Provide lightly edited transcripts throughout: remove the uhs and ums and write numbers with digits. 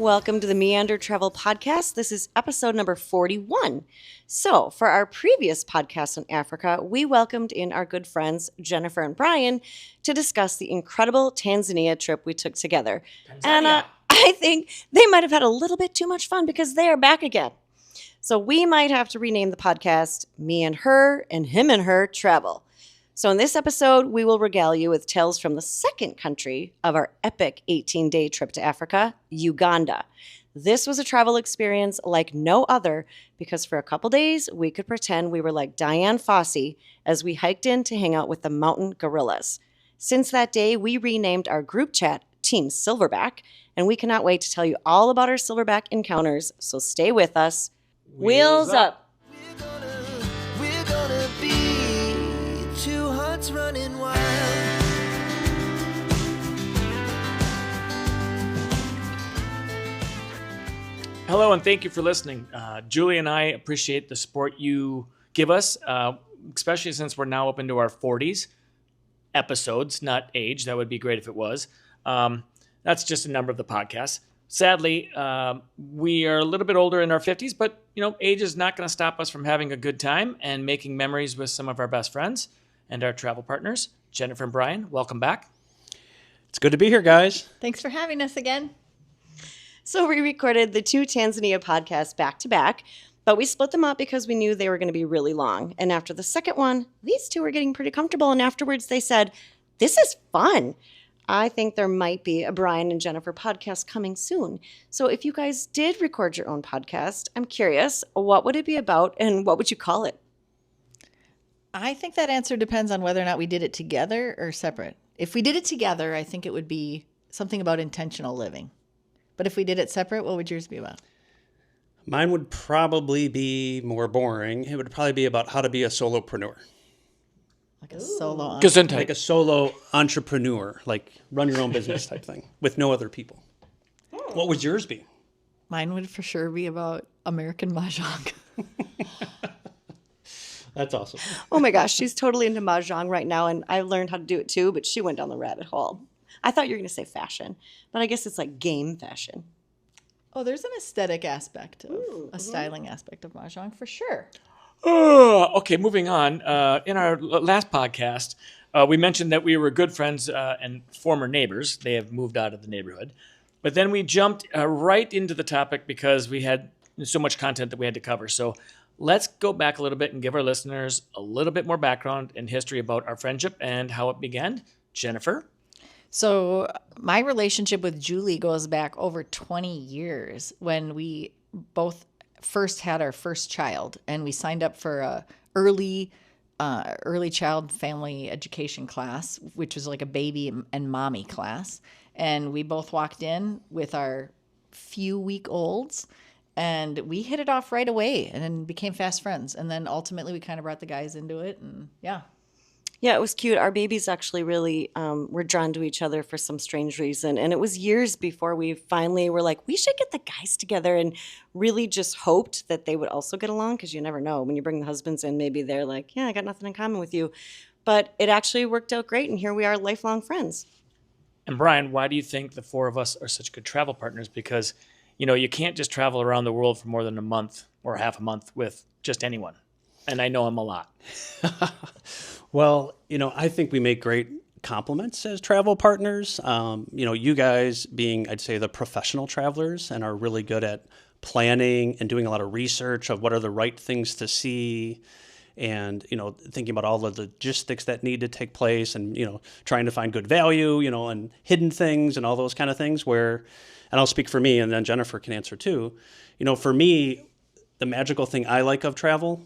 Welcome to the Meander Travel Podcast. This is episode number 41. So, for our previous podcast on Africa, we welcomed in our good friends Jennifer and Brian to discuss the incredible Tanzania trip we took together. And I think they might have had a little bit too much fun because they are back again. So, we might have to rename the podcast Me and Her and Him and Her Travel. So in this episode, we will regale you with tales from the second country of our epic 18-day trip to Africa, Uganda. This was a travel experience like no other because for a couple days, we could pretend we were like Diane Fossey as we hiked in to hang out with the mountain gorillas. Since that day, we renamed our group chat Team Silverback, and we cannot wait to tell you all about our Silverback encounters, so stay with us. Wheels up! Running wild. Hello, and thank you for listening. Julie and I appreciate the support you give us, especially since we're now up into our 40s episodes, not age. That would be great if it was. That's just a number of the podcast. Sadly, we are a little bit older in our 50s, but age is not going to stop us from having a good time and making memories with some of our best friends and our travel partners. Jennifer and Brian, welcome back. It's good to be here, guys. Thanks for having us again. So we recorded the two Tanzania podcasts back to back, but we split them up because we knew they were going to be really long. And after the second one, these two were getting pretty comfortable. And afterwards they said, this is fun. I think there might be a Brian and Jennifer podcast coming soon. So if you guys did record your own podcast, I'm curious, what would it be about and what would you call it? I think that answer depends on whether or not we did it together or separate. If we did it together, I think it would be something about intentional living. But if we did it separate, what would yours be about? Mine would probably be more boring. It would probably be about how to be a solopreneur. Like a solo. Gesundheit. Like a solo entrepreneur, like run your own business type thing with no other people. What would yours be? Mine would for sure be about American Mahjong. That's awesome. Oh my gosh, she's totally into Mahjong right now, and I learned how to do it too, but she went down the rabbit hole. I thought you were going to say fashion, but I guess it's like game fashion. Oh, there's an aesthetic aspect of a styling aspect of Mahjong for sure. Okay, moving on. In our last podcast, we mentioned that we were good friends and former neighbors. They have moved out of the neighborhood. But then we jumped right into the topic because we had so much content that we had to cover. So let's go back a little bit and give our listeners a little bit more background and history about our friendship and how it began. Jennifer? So my relationship with Julie goes back over 20 years when we both first had our first child, and we signed up for a early child family education class, which was like a baby and mommy class. And we both walked in with our few week olds, and we hit it off right away and then became fast friends. And then ultimately we kind of brought the guys into it, and yeah. Yeah, it was cute. Our babies actually really were drawn to each other for some strange reason. And it was years before we finally were like, we should get the guys together, and really just hoped that they would also get along, because you never know. When you bring the husbands in, maybe they're like, yeah, I got nothing in common with you. But it actually worked out great, and here we are, lifelong friends. And Brian, why do you think the four of us are such good travel partners? Because, you can't just travel around the world for more than a month or half a month with just anyone. And I know him a lot. Well, I think we make great compliments as travel partners. You guys being, I'd say, the professional travelers and are really good at planning and doing a lot of research of what are the right things to see, and, thinking about all the logistics that need to take place, and, trying to find good value, and hidden things and all those kind of things and I'll speak for me, and then Jennifer can answer too. For me, the magical thing I like of travel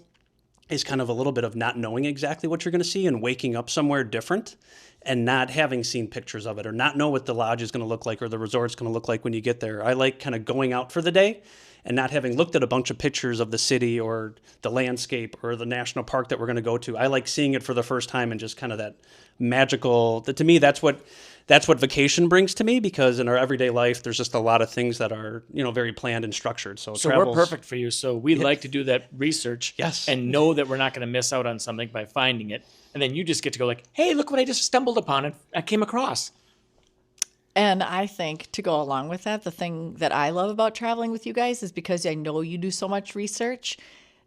is kind of a little bit of not knowing exactly what you're going to see and waking up somewhere different and not having seen pictures of it, or not know what the lodge is going to look like or the resort's going to look like when you get there. I like kind of going out for the day and not having looked at a bunch of pictures of the city or the landscape or the national park that we're going to go to. I like seeing it for the first time, and just kind of that magical, to me, that's what vacation brings to me, because in our everyday life, there's just a lot of things that are, wery planned and structured. So we're perfect for you. So we like to do that research, yes, and know that we're not going to miss out on something by finding it. And then you just get to go like, hey, look what I just stumbled upon and I came across. And I think to go along with that, the thing that I love about traveling with you guys is because I know you do so much research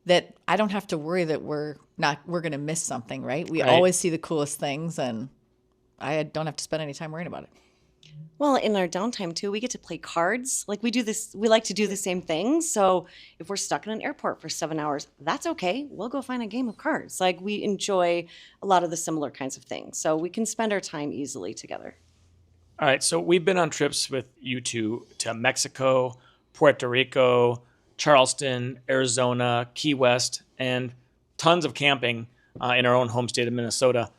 that I don't have to worry that we're going to miss something, right? We Right. always see the coolest things, and I don't have to spend any time worrying about it. Well, in our downtime too, we get to play cards. Like we like to do the same thing. So if we're stuck in an airport for 7 hours, that's okay. We'll go find a game of cards. Like we enjoy a lot of the similar kinds of things. So we can spend our time easily together. All right, so we've been on trips with you two to Mexico, Puerto Rico, Charleston, Arizona, Key West, and tons of camping in our own home state of Minnesota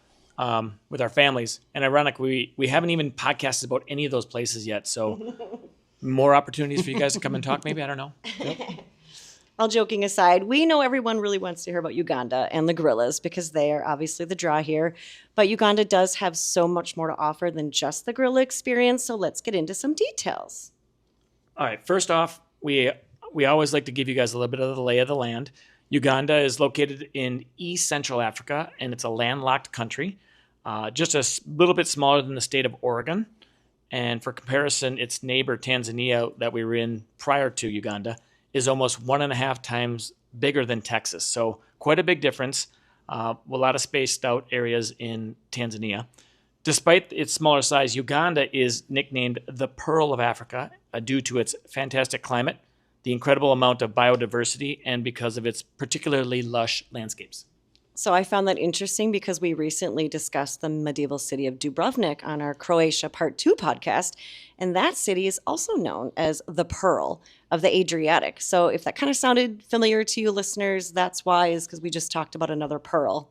with our families. And ironically, we haven't even podcasted about any of those places yet. So more opportunities for you guys to come and talk, maybe? I don't know. Yep. All joking aside, we know everyone really wants to hear about Uganda and the gorillas because they are obviously the draw here. But Uganda does have so much more to offer than just the gorilla experience. So let's get into some details. All right, first off, we always like to give you guys a little bit of the lay of the land. Uganda is located in East Central Africa, and it's a landlocked country, just a little bit smaller than the state of Oregon. And for comparison, its neighbor Tanzania that we were in prior to Uganda is almost 1.5 times bigger than Texas. So quite a big difference. A lot of spaced out areas in Tanzania. Despite its smaller size, Uganda is nicknamed the Pearl of Africa due to its fantastic climate, the incredible amount of biodiversity, and because of its particularly lush landscapes. So I found that interesting because we recently discussed the medieval city of Dubrovnik on our Croatia Part 2 podcast, and that city is also known as the Pearl of the Adriatic. So if that kind of sounded familiar to you listeners, that's why, is because we just talked about another pearl.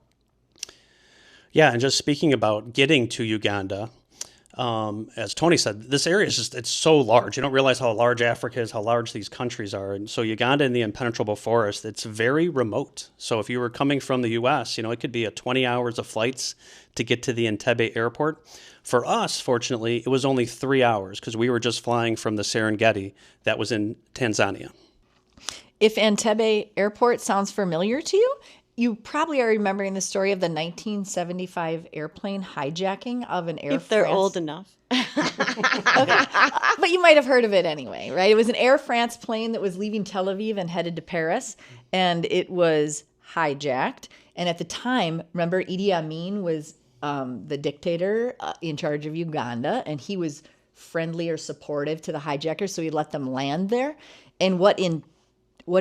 Yeah, and just speaking about getting to Uganda, as Tony said, this area is it's so large. You don't realize how large Africa is, how large these countries are. And so Uganda in the impenetrable forest, it's very remote. So if you were coming from the U.S., it could be a 20 hours of flights to get to the Entebbe airport. For us, fortunately, it was only 3 hours because we were just flying from the Serengeti that was in Tanzania. If Entebbe Airport sounds familiar to you, you probably are remembering the story of the 1975 airplane hijacking of an Air If they're France. old enough. Okay. But you might have heard of it anyway, right? It was an Air France plane that was leaving Tel Aviv and headed to Paris, and it was hijacked. And at the time, remember, Idi Amin was the dictator in charge of Uganda, and he was friendly or supportive to the hijackers, so he let them land there. And what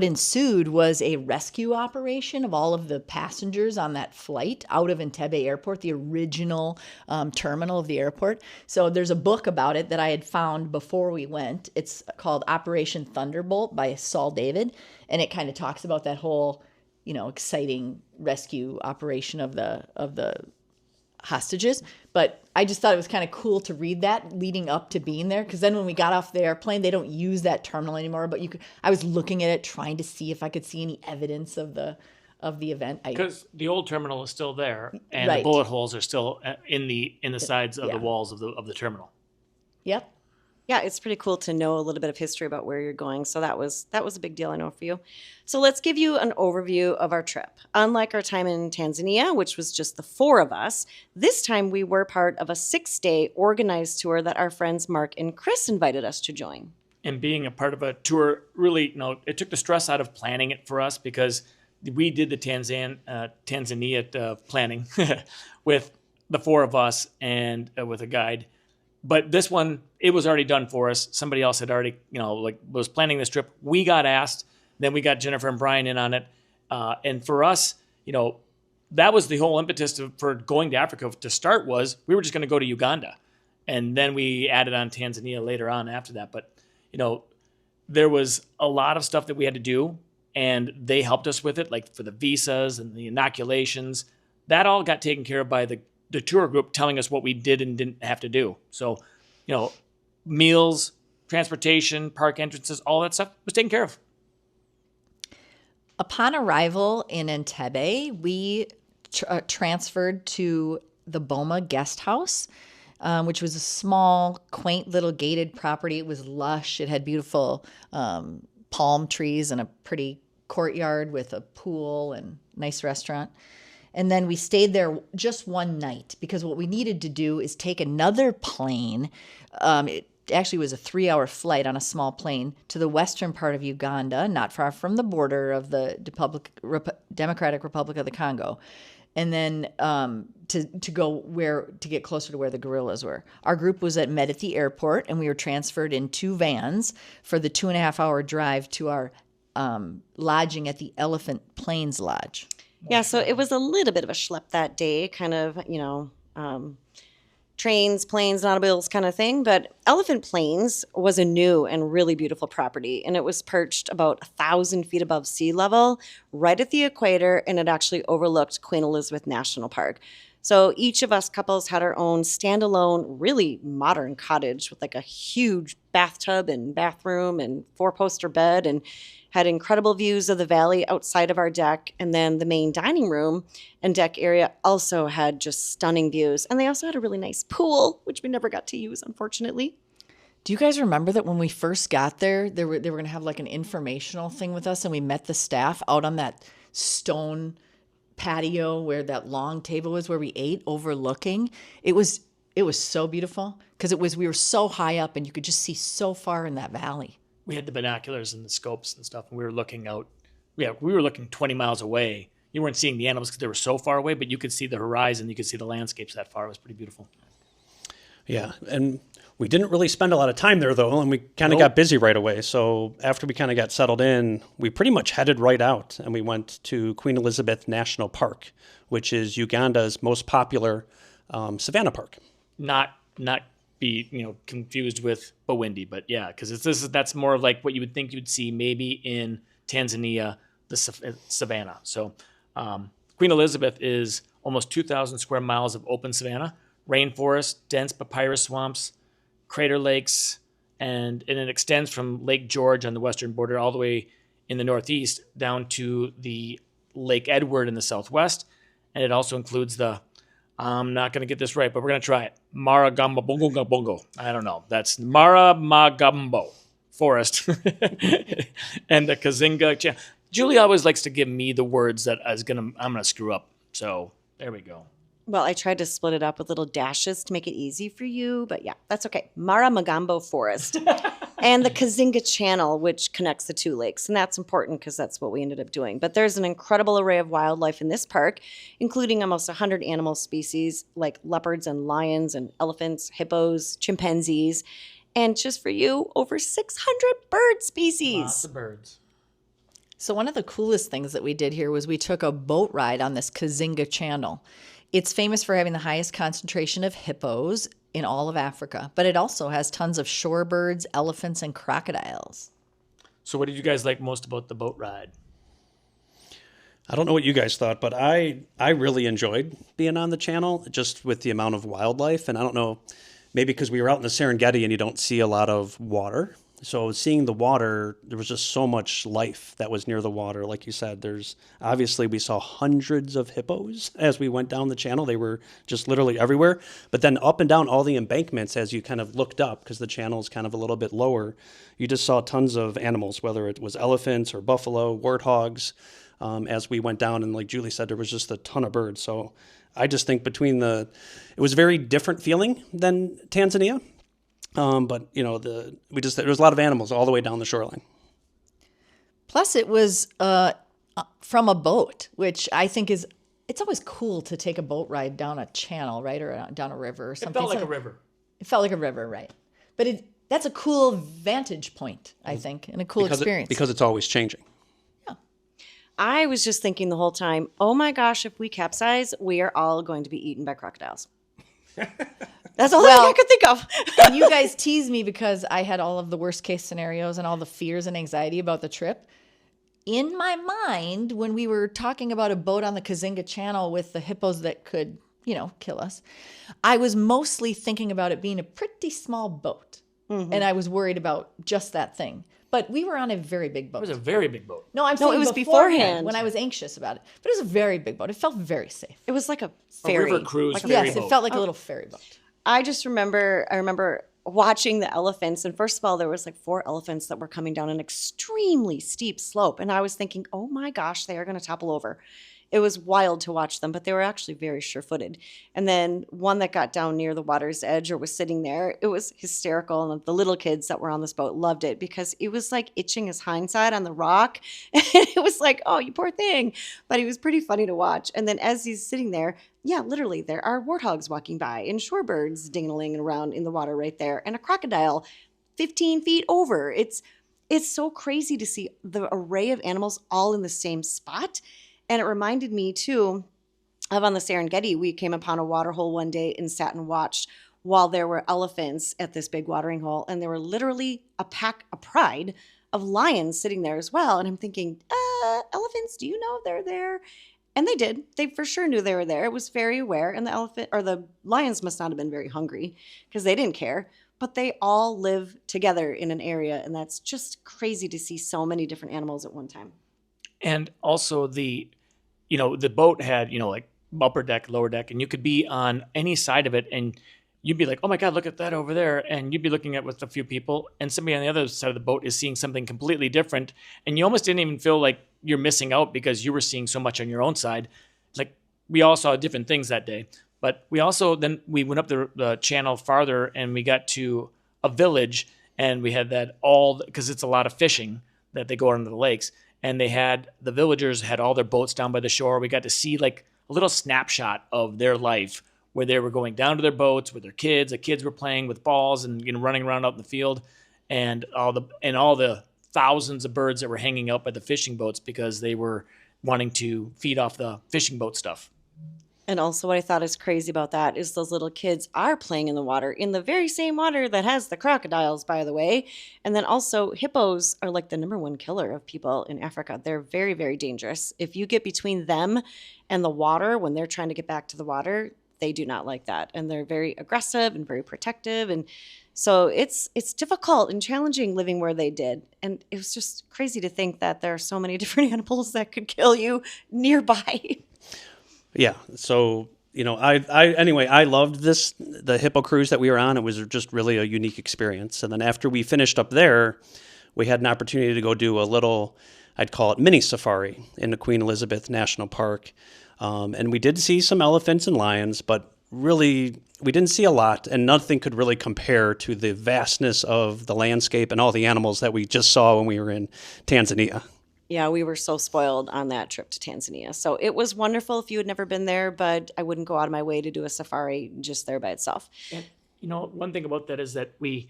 ensued was a rescue operation of all of the passengers on that flight out of Entebbe Airport, the original terminal of the airport. So there's a book about it that I had found before we went. It's called Operation Thunderbolt by Saul David, and it kind of talks about that whole, exciting rescue operation of the hostages. But I just thought it was kind of cool to read that leading up to being there, because then when we got off the airplane, they don't use that terminal anymore. But I was looking at it, trying to see if I could see any evidence of the event. Because the old terminal is still there, and Right. the bullet holes are still in the sides of Yeah. the walls of the terminal. Yep. Yeah, it's pretty cool to know a little bit of history about where you're going. So that was a big deal, I know, for you. So let's give you an overview of our trip. Unlike our time in Tanzania, which was just the 4 of us, this time we were part of a 6-day organized tour that our friends Mark and Chris invited us to join. And being a part of a tour really, it took the stress out of planning it for us, because we did the Tanzania planning with the 4 of us and with a guide. But this one, it was already done for us. Somebody else had already, was planning this trip. We got asked, then we got Jennifer and Brian in on it. And for us, that was the whole impetus for going to Africa to start, was we were just going to go to Uganda. And then we added on Tanzania later on after that. But, there was a lot of stuff that we had to do, and they helped us with it, like for the visas and the inoculations. That all got taken care of by the tour group telling us what we did and didn't have to do. So, meals, transportation, park entrances, all that stuff was taken care of. Upon arrival in Entebbe, we transferred to the Boma Guest House, which was a small, quaint little gated property. It was lush. It had beautiful palm trees and a pretty courtyard with a pool and nice restaurant. And then we stayed there just one night because what we needed to do is take another plane. It actually was a 3-hour flight on a small plane to the western part of Uganda, not far from the border of the Democratic Republic of the Congo. And then to go to get closer to where the gorillas were. Our group was met at the airport, and we were transferred in 2 vans for the 2.5-hour drive to our lodging at the Elephant Plains Lodge. Yeah, so it was a little bit of a schlep that day, kind of, trains, planes, automobiles kind of thing. But Elephant Plains was a new and really beautiful property, and it was perched about 1,000 feet above sea level, right at the equator, and it actually overlooked Queen Elizabeth National Park. So each of us couples had our own standalone, really modern cottage with like a huge bathtub and bathroom and 4-poster bed, and had incredible views of the valley outside of our deck. And then the main dining room and deck area also had just stunning views. And they also had a really nice pool, which we never got to use, unfortunately. Do you guys remember that when we first got there, they were going to have like an informational thing with us, and we met the staff out on that stone patio where that long table was where we ate overlooking? It was so beautiful because we were so high up and you could just see so far in that valley. We had the binoculars and the scopes and stuff, and we were looking out. Yeah, we were looking 20 miles away. You weren't seeing the animals because they were so far away, but you could see the horizon. You could see the landscapes that far. It was pretty beautiful. Yeah, and we didn't really spend a lot of time there, though, and we kind of got busy right away. So after we kind of got settled in, we pretty much headed right out, and we went to Queen Elizabeth National Park, which is Uganda's most popular savanna park. Not be confused with Bawindi, but yeah, because that's more of like what you would think you'd see maybe in Tanzania, the savanna. So Queen Elizabeth is almost 2,000 square miles of open savanna, rainforest, dense papyrus swamps, crater lakes, and it extends from Lake George on the western border all the way in the northeast down to the Lake Edward in the southwest, and it also includes the I'm not going to get this right, but we're going to try it. Bongo. I don't know. That's Mabamba Forest. And the Kazinga Channel. Julie always likes to give me the words that I'm going to screw up. So there we go. Well, I tried to split it up with little dashes to make it easy for you, but yeah, that's okay. Mabamba Forest. And the Kazinga Channel, which connects the 2 lakes. And that's important because that's what we ended up doing. But there's an incredible array of wildlife in this park, including almost 100 animal species like leopards and lions and elephants, hippos, chimpanzees, and just for you, over 600 bird species. Lots of birds. So one of the coolest things that we did here was we took a boat ride on this Kazinga Channel. It's famous for having the highest concentration of hippos in all of Africa, but it also has tons of shorebirds, elephants, and crocodiles. So what did you guys like most about the boat ride? I don't know what you guys thought, but I really enjoyed being on the channel just with the amount of wildlife. And I don't know, maybe because we were out in the Serengeti and you don't see a lot of water. So seeing the water, there was just so much life that was near the water. Like you said, obviously we saw hundreds of hippos as we went down the channel. They were just literally everywhere. But then up and down all the embankments as you kind of looked up, because the channel is kind of a little bit lower, you just saw tons of animals, whether it was elephants or buffalo, warthogs. As we went down, and like Julie said, there was just a ton of birds. So I just think it was a very different feeling than Tanzania. But there was a lot of animals all the way down the shoreline. Plus, it was from a boat, which I think it's always cool to take a boat ride down a channel, right, or down a river or something. It felt like a river. It felt like a river, right? But that's a cool vantage point, I think, and a cool experience because it's always changing. Yeah. I was just thinking the whole time, oh my gosh, if we capsize, we are all going to be eaten by crocodiles. That's all I could think of. And you guys tease me because I had all of the worst case scenarios and all the fears and anxiety about the trip. In my mind, when we were talking about a boat on the Kazinga Channel with the hippos that could, kill us, I was mostly thinking about it being a pretty small boat. Mm-hmm. And I was worried about just that thing. But we were on a very big boat. It was a very big boat. No, I'm saying it was beforehand when I was anxious about it. But it was a very big boat. It felt very safe. It was like a ferry. A river cruise like ferry Yes, boat. it felt like a little ferry boat. I remember watching the elephants. And first of all, there was like 4 elephants that were coming down an extremely steep slope. And I was thinking, oh my gosh, they are going to topple over. It was wild to watch them, but they were actually very sure-footed. And then one that got down near the water's edge or was sitting there, it was hysterical. And the little kids that were on this boat loved it because it was like itching his hindside on the rock. And it was like, oh, you poor thing. But it was pretty funny to watch. And then as he's sitting there, yeah, literally, there are warthogs walking by and shorebirds dingling around in the water right there and a crocodile 15 feet over. It's so crazy to see the array of animals all in the same spot. And it reminded me, too, of on the Serengeti, we came upon a water hole one day and sat and watched while there were elephants at this big watering hole. And there were literally a pride of lions sitting there as well. And I'm thinking, elephants, do you know they're there? And they did. They for sure knew they were there. It was very aware. And the lions must not have been very hungry because they didn't care. But they all live together in an area. And that's just crazy to see so many different animals at one time. And also the boat had, like upper deck, lower deck, and you could be on any side of it and you'd be like, oh my God, look at that over there. And you'd be looking at with a few people and somebody on the other side of the boat is seeing something completely different. And you almost didn't even feel like you're missing out because you were seeing so much on your own side. Like we all saw different things that day, but we went up the channel farther and we got to a village and we had that because it's a lot of fishing that they go out into the lakes. And the villagers had all their boats down by the shore. We got to see like a little snapshot of their life where they were going down to their boats with their kids. The kids were playing with balls and running around out in the field, and all the thousands of birds that were hanging out by the fishing boats because they were wanting to feed off the fishing boat stuff. And also what I thought is crazy about that is those little kids are playing in the water, in the very same water that has the crocodiles, by the way. And then also hippos are like the number 1 killer of people in Africa. They're very, very dangerous. If you get between them and the water when they're trying to get back to the water, they do not like that. And they're very aggressive and very protective. And so it's difficult and challenging living where they did. And it was just crazy to think that there are so many different animals that could kill you nearby. Yeah. So, I loved the hippo cruise that we were on. It was just really a unique experience. And then after we finished up there, we had an opportunity to go do a little, I'd call it mini safari in the Queen Elizabeth National Park. And we did see some elephants and lions, but really we didn't see a lot, and nothing could really compare to the vastness of the landscape and all the animals that we just saw when we were in Tanzania. Yeah, we were so spoiled on that trip to Tanzania. So it was wonderful if you had never been there, but I wouldn't go out of my way to do a safari just there by itself. And, one thing about that is that we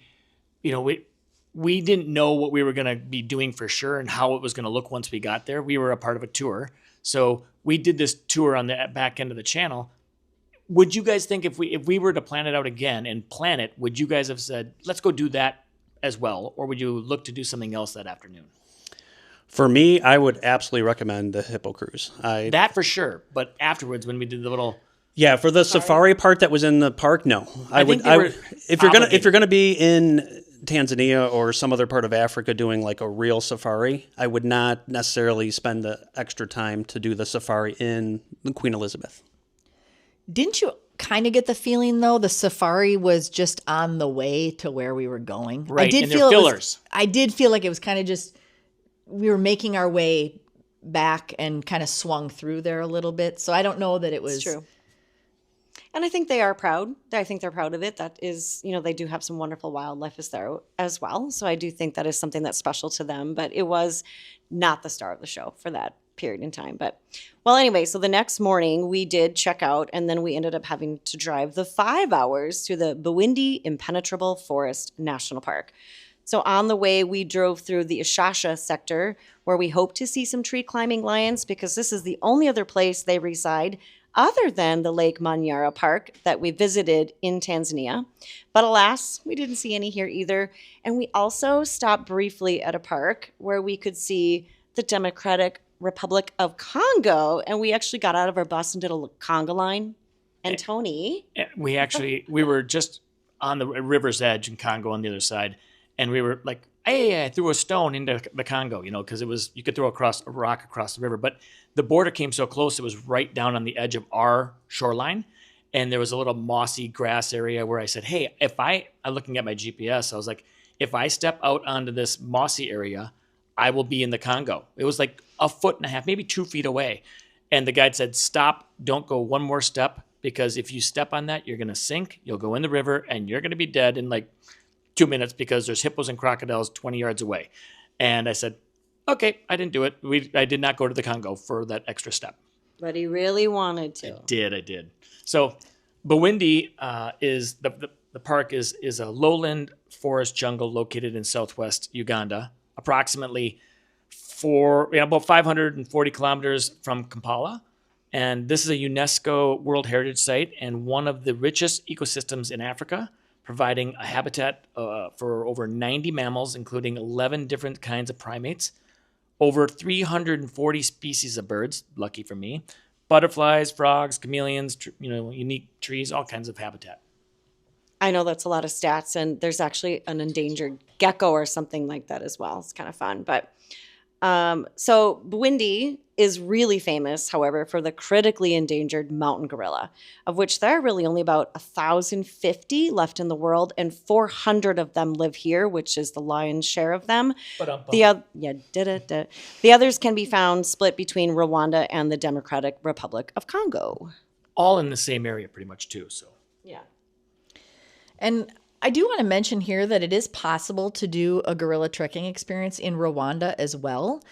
didn't know what we were going to be doing for sure and how it was going to look once we got there. We were a part of a tour. So we did this tour on the back end of the channel. Would you guys think if we were to plan it out again and plan it, would you guys have said, let's go do that as well? Or would you look to do something else that afternoon? For me, I would absolutely recommend the hippo cruise. That for sure. But afterwards, when we did the little... Yeah, for the safari part that was in the park, no. If you're gonna be in Tanzania or some other part of Africa doing like a real safari, I would not necessarily spend the extra time to do the safari in Queen Elizabeth. Didn't you kind of get the feeling, though, the safari was just on the way to where we were going? Right, and they're fillers. I did feel like it was kind of just, we were making our way back and kind of swung through there a little bit. So I don't know that it was... It's true. And I think they are proud. I think they're proud of it. That is, they do have some wonderful wildlife there as well. So I do think that is something that's special to them. But it was not the star of the show for that period in time. But, well, anyway, so the next morning we did check out, and then we ended up having to drive the 5 hours to the Bwindi Impenetrable Forest National Park. So on the way, we drove through the Ishasha sector, where we hope to see some tree climbing lions, because this is the only other place they reside other than the Lake Manyara Park that we visited in Tanzania. But alas, we didn't see any here either. And we also stopped briefly at a park where we could see the Democratic Republic of Congo. And we actually got out of our bus and did a conga line. And Tony... We were just on the river's edge in Congo on the other side. And we were like, hey, I threw a stone into the Congo, because you could throw a rock across the river. But the border came so close, it was right down on the edge of our shoreline. and there was a little mossy grass area where I said, hey, I'm looking at my GPS, I was like, if I step out onto this mossy area, I will be in the Congo. It was like a foot and a half, maybe 2 feet away. And the guide said, stop, don't go one more step, because if you step on that, you're going to sink, you'll go in the river, and you're going to be dead in like 2 minutes because there's hippos and crocodiles 20 yards away. And I said, okay, I didn't do it. I did not go to the Congo for that extra step. But he really wanted to. I did. So Bwindi is the park is a lowland forest jungle located in southwest Uganda, approximately about 540 kilometers from Kampala. And this is a UNESCO World Heritage Site and one of the richest ecosystems in Africa, providing a habitat for over 90 mammals, including 11 different kinds of primates, over 340 species of birds, lucky for me, butterflies, frogs, chameleons, unique trees, all kinds of habitat. I know that's a lot of stats, and there's actually an endangered gecko or something like that as well. It's kind of fun. But so Bwindi is really famous, however, for the critically endangered mountain gorilla, of which there are really only about 1,050 left in the world, and 400 of them live here, which is the lion's share of them. The others can be found split between Rwanda and the Democratic Republic of Congo. All in the same area pretty much too. So yeah. And I do want to mention here that it is possible to do a gorilla trekking experience in Rwanda as well.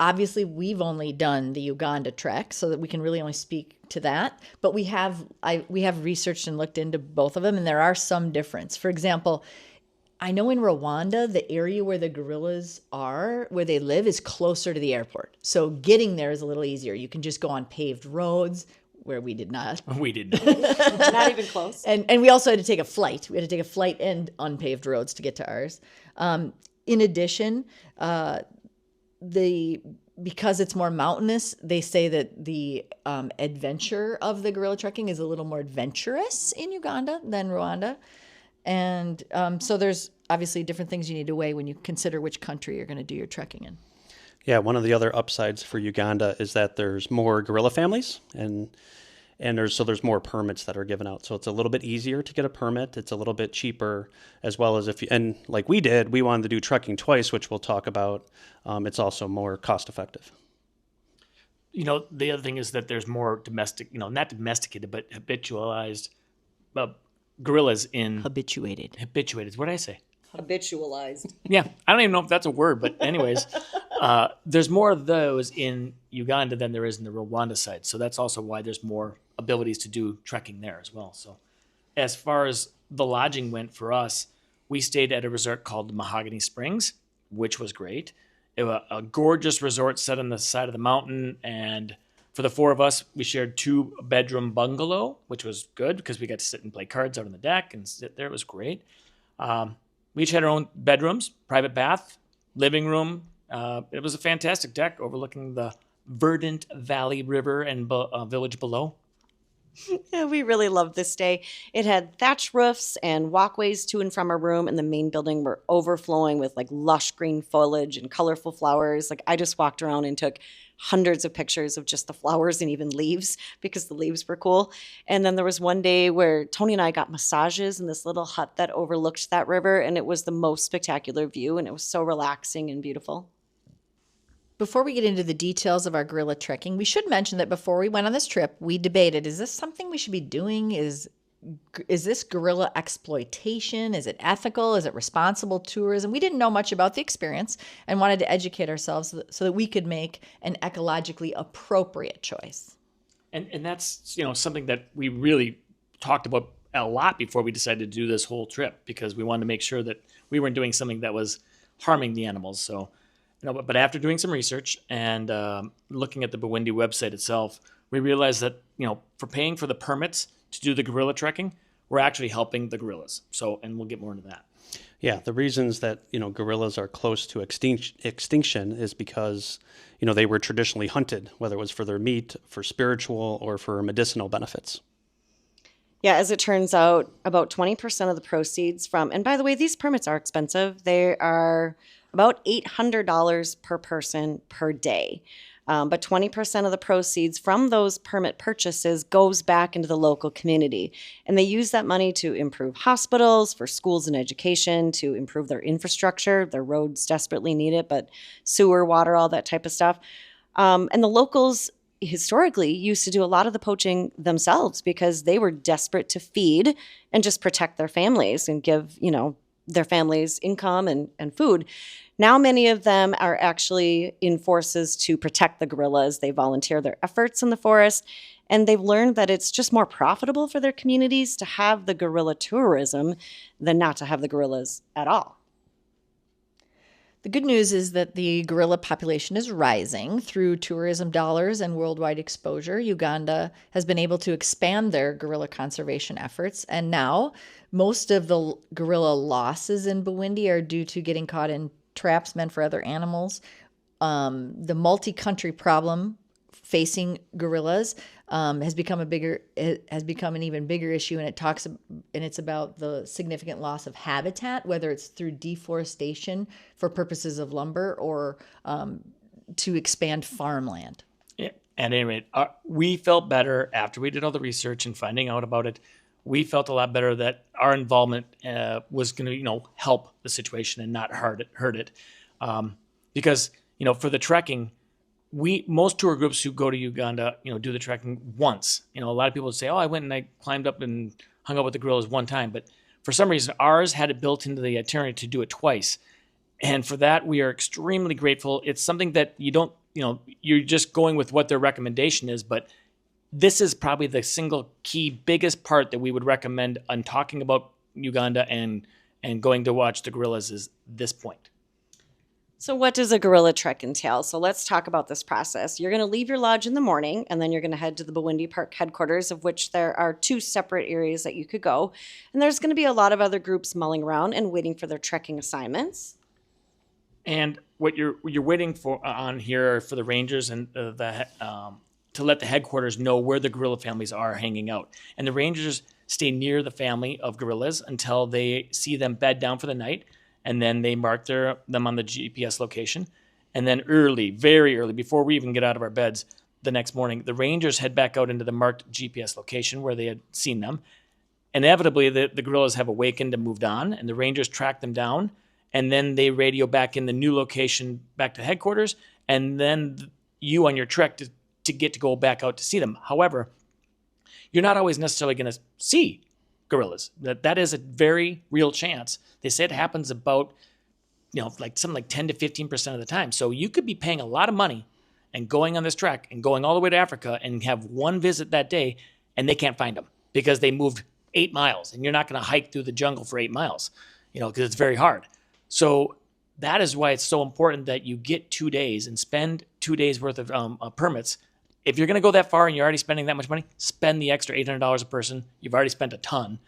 Obviously, we've only done the Uganda trek, so that we can really only speak to that. But we have researched and looked into both of them, and there are some difference. For example, I know in Rwanda, the area where the gorillas are, where they live, is closer to the airport. So getting there is a little easier. You can just go on paved roads, where we did not. We did not. Not even close. And we also had to take a flight. We had to take a flight and unpaved roads to get to ours. In addition, because it's more mountainous, they say that the adventure of the gorilla trekking is a little more adventurous in Uganda than Rwanda. And so there's obviously different things you need to weigh when you consider which country you're going to do your trekking in. Yeah, one of the other upsides for Uganda is that there's more gorilla families, and there's more permits that are given out. So it's a little bit easier to get a permit. It's a little bit cheaper, as well as and like we did, we wanted to do trekking twice, which we'll talk about. It's also more cost effective. The other thing is that there's more not domesticated, but habitualized gorillas in... Habituated. What did I say? Habitualized. Yeah, I don't even know if that's a word, but anyways, there's more of those in Uganda than there is in the Rwanda side. So that's also why there's more abilities to do trekking there as well. So as far as the lodging went for us, we stayed at a resort called Mahogany Springs, which was great. It was a gorgeous resort set on the side of the mountain. And for the four of us, we shared 2-bedroom bungalow, which was good because we got to sit and play cards out on the deck and sit there. It was great. We each had our own bedrooms, private bath, living room. It was a fantastic deck overlooking the verdant Valley River and village below. Yeah, we really loved this day. It had thatched roofs and walkways to and from our room, and the main building were overflowing with like lush green foliage and colorful flowers. Like I just walked around and took hundreds of pictures of just the flowers and even leaves because the leaves were cool. And then there was one day where Tony and I got massages in this little hut that overlooked that river, and it was the most spectacular view, and it was so relaxing and beautiful. Before we get into the details of our gorilla trekking, we should mention that before we went on this trip, we debated, is this something we should be doing? Is this gorilla exploitation? Is it ethical? Is it responsible tourism? We didn't know much about the experience and wanted to educate ourselves so that we could make an ecologically appropriate choice. And that's something that we really talked about a lot before we decided to do this whole trip, because we wanted to make sure that we weren't doing something that was harming the animals. So, but after doing some research and looking at the Bwindi website itself, we realized that for paying for the permits to do the gorilla trekking, we're actually helping the gorillas. So, and we'll get more into that. Yeah, the reasons that gorillas are close to extinction is because they were traditionally hunted, whether it was for their meat, for spiritual, or for medicinal benefits. Yeah, as it turns out, about 20% of the proceeds from, and by the way, these permits are expensive. They are about $800 per person per day. But 20% of the proceeds from those permit purchases goes back into the local community. And they use that money to improve hospitals, for schools and education, to improve their infrastructure. Their roads desperately need it, but sewer, water, all that type of stuff. And the locals historically used to do a lot of the poaching themselves because they were desperate to feed and just protect their families and give, their families income and food. Now, many of them are actually in forces to protect the gorillas. They volunteer their efforts in the forest, and they've learned that it's just more profitable for their communities to have the gorilla tourism than not to have the gorillas at all. The good news is that the gorilla population is rising through tourism dollars and worldwide exposure. Uganda has been able to expand their gorilla conservation efforts, and now most of the gorilla losses in Burundi are due to getting caught in traps meant for other animals. The multi-country problem facing gorillas has become an even bigger issue, and it's about the significant loss of habitat, whether it's through deforestation for purposes of lumber or to expand farmland. Yeah. At any rate, we felt better after we did all the research and finding out about it. We felt a lot better that our involvement was going to, help the situation and not hurt it. Because, for the trekking, most tour groups who go to Uganda, do the trekking once. A lot of people would say, "Oh, I went and I climbed up and hung out with the gorillas one time." But for some reason, ours had it built into the itinerary to do it twice. And for that, we are extremely grateful. It's something that you don't, you're just going with what their recommendation is, but this is probably the single key biggest part that we would recommend on talking about Uganda and going to watch the gorillas is this point. So what does a gorilla trek entail? So let's talk about this process. You're going to leave your lodge in the morning, and then you're going to head to the Burundi Park headquarters, of which there are 2 separate areas that you could go. And there's going to be a lot of other groups mulling around and waiting for their trekking assignments. And what you're waiting for on here for the rangers and to let the headquarters know where the gorilla families are hanging out. And the rangers stay near the family of gorillas until they see them bed down for the night, and then they mark them on the GPS location. And then very early, before we even get out of our beds the next morning, the rangers head back out into the marked GPS location where they had seen them. Inevitably, the gorillas have awakened and moved on, and the rangers track them down, and then they radio back in the new location back to headquarters, and then you on your trek to get to go back out to see them. However, you're not always necessarily going to see gorillas. That is a very real chance. They say it happens about, something like 10 to 15% of the time. So you could be paying a lot of money and going on this trek and going all the way to Africa and have one visit that day, and they can't find them because they moved 8 miles, and you're not going to hike through the jungle for 8 miles, because it's very hard. So that is why it's so important that you get 2 days and spend 2 days worth of permits. If you're going to go that far and you're already spending that much money, spend the extra $800 a person. You've already spent a ton.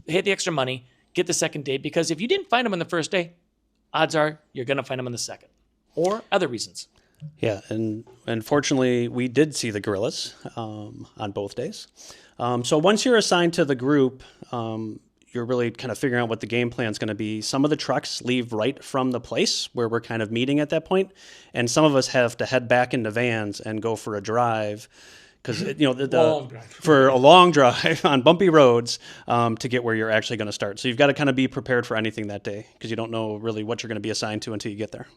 Pay the extra money, get the second day, because if you didn't find them on the first day, odds are you're going to find them on the second, or other reasons. Yeah, and fortunately, we did see the gorillas on both days. So once you're assigned to the group, you're really kind of figuring out what the game plan is going to be. Some of the trucks leave right from the place where we're kind of meeting at that point, and some of us have to head back into vans and go for a drive because for a long drive on bumpy roads to get where you're actually going to start. So you've got to kind of be prepared for anything that day because you don't know really what you're going to be assigned to until you get there.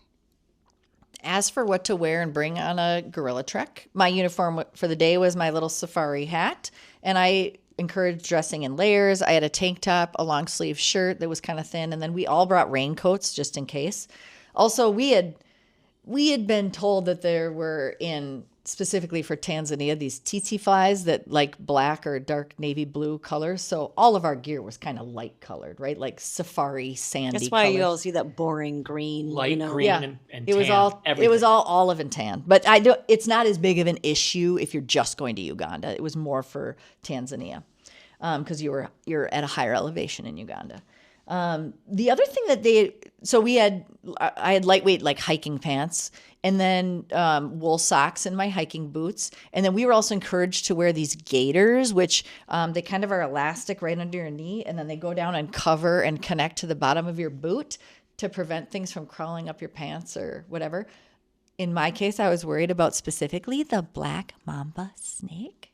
As for what to wear and bring on a gorilla trek, my uniform for the day was my little safari hat, and I encouraged dressing in layers. I had a tank top, a long sleeve shirt that was kind of thin, and then we all brought raincoats just in case. Also, we had been told that there were specifically for Tanzania, these tsetse flies that like black or dark navy blue colors. So all of our gear was kind of light colored, right? Like safari, sandy That's why colors. you all see that boring green. Light green Yeah. and It was tan, all everything. it was all olive and tan. But it's not as big of an issue if you're just going to Uganda. It was more for Tanzania because you're at a higher elevation in Uganda. The other thing I had lightweight like hiking pants and then wool socks in my hiking boots. And then we were also encouraged to wear these gaiters, which they kind of are elastic right under your knee. And then they go down and cover and connect to the bottom of your boot to prevent things from crawling up your pants or whatever. In my case, I was worried about specifically the black mamba snake.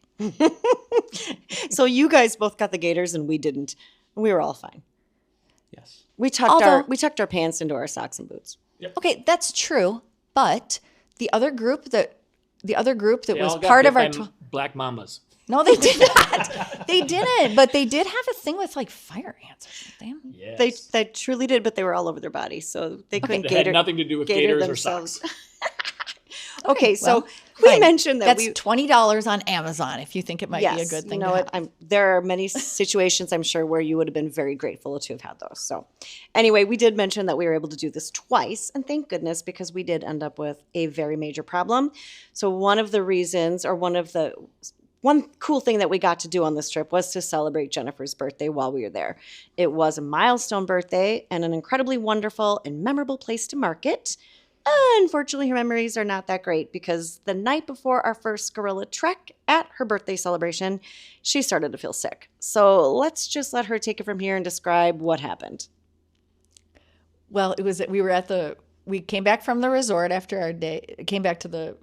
So you guys both got the gaiters and we didn't. We were all fine. Yes. We tucked our pants into our socks and boots. Okay, that's true. But the other group that They was all got part bit of our by black mambas. No, they did not. They didn't. But they did have a thing with like fire ants or something. Yes. They truly did, but they were all over their body, so they couldn't It gator. had nothing to do with gator gators themselves. or socks. Okay, so well, we fine. mentioned that That's $20 on Amazon if you think it might be a good thing. You know what? There are many situations I'm sure where you would have been very grateful to have had those. So, anyway, we did mention that we were able to do this twice, and thank goodness because we did end up with a very major problem. So, one of the reasons, or one cool thing that we got to do on this trip was to celebrate Jennifer's birthday while we were there. It was a milestone birthday and an incredibly wonderful and memorable place to mark it. Unfortunately, her memories are not that great because the night before our first gorilla trek at her birthday celebration, she started to feel sick. So let's just let her take it from here and describe what happened. Well, we came back from the resort after our day, came back to the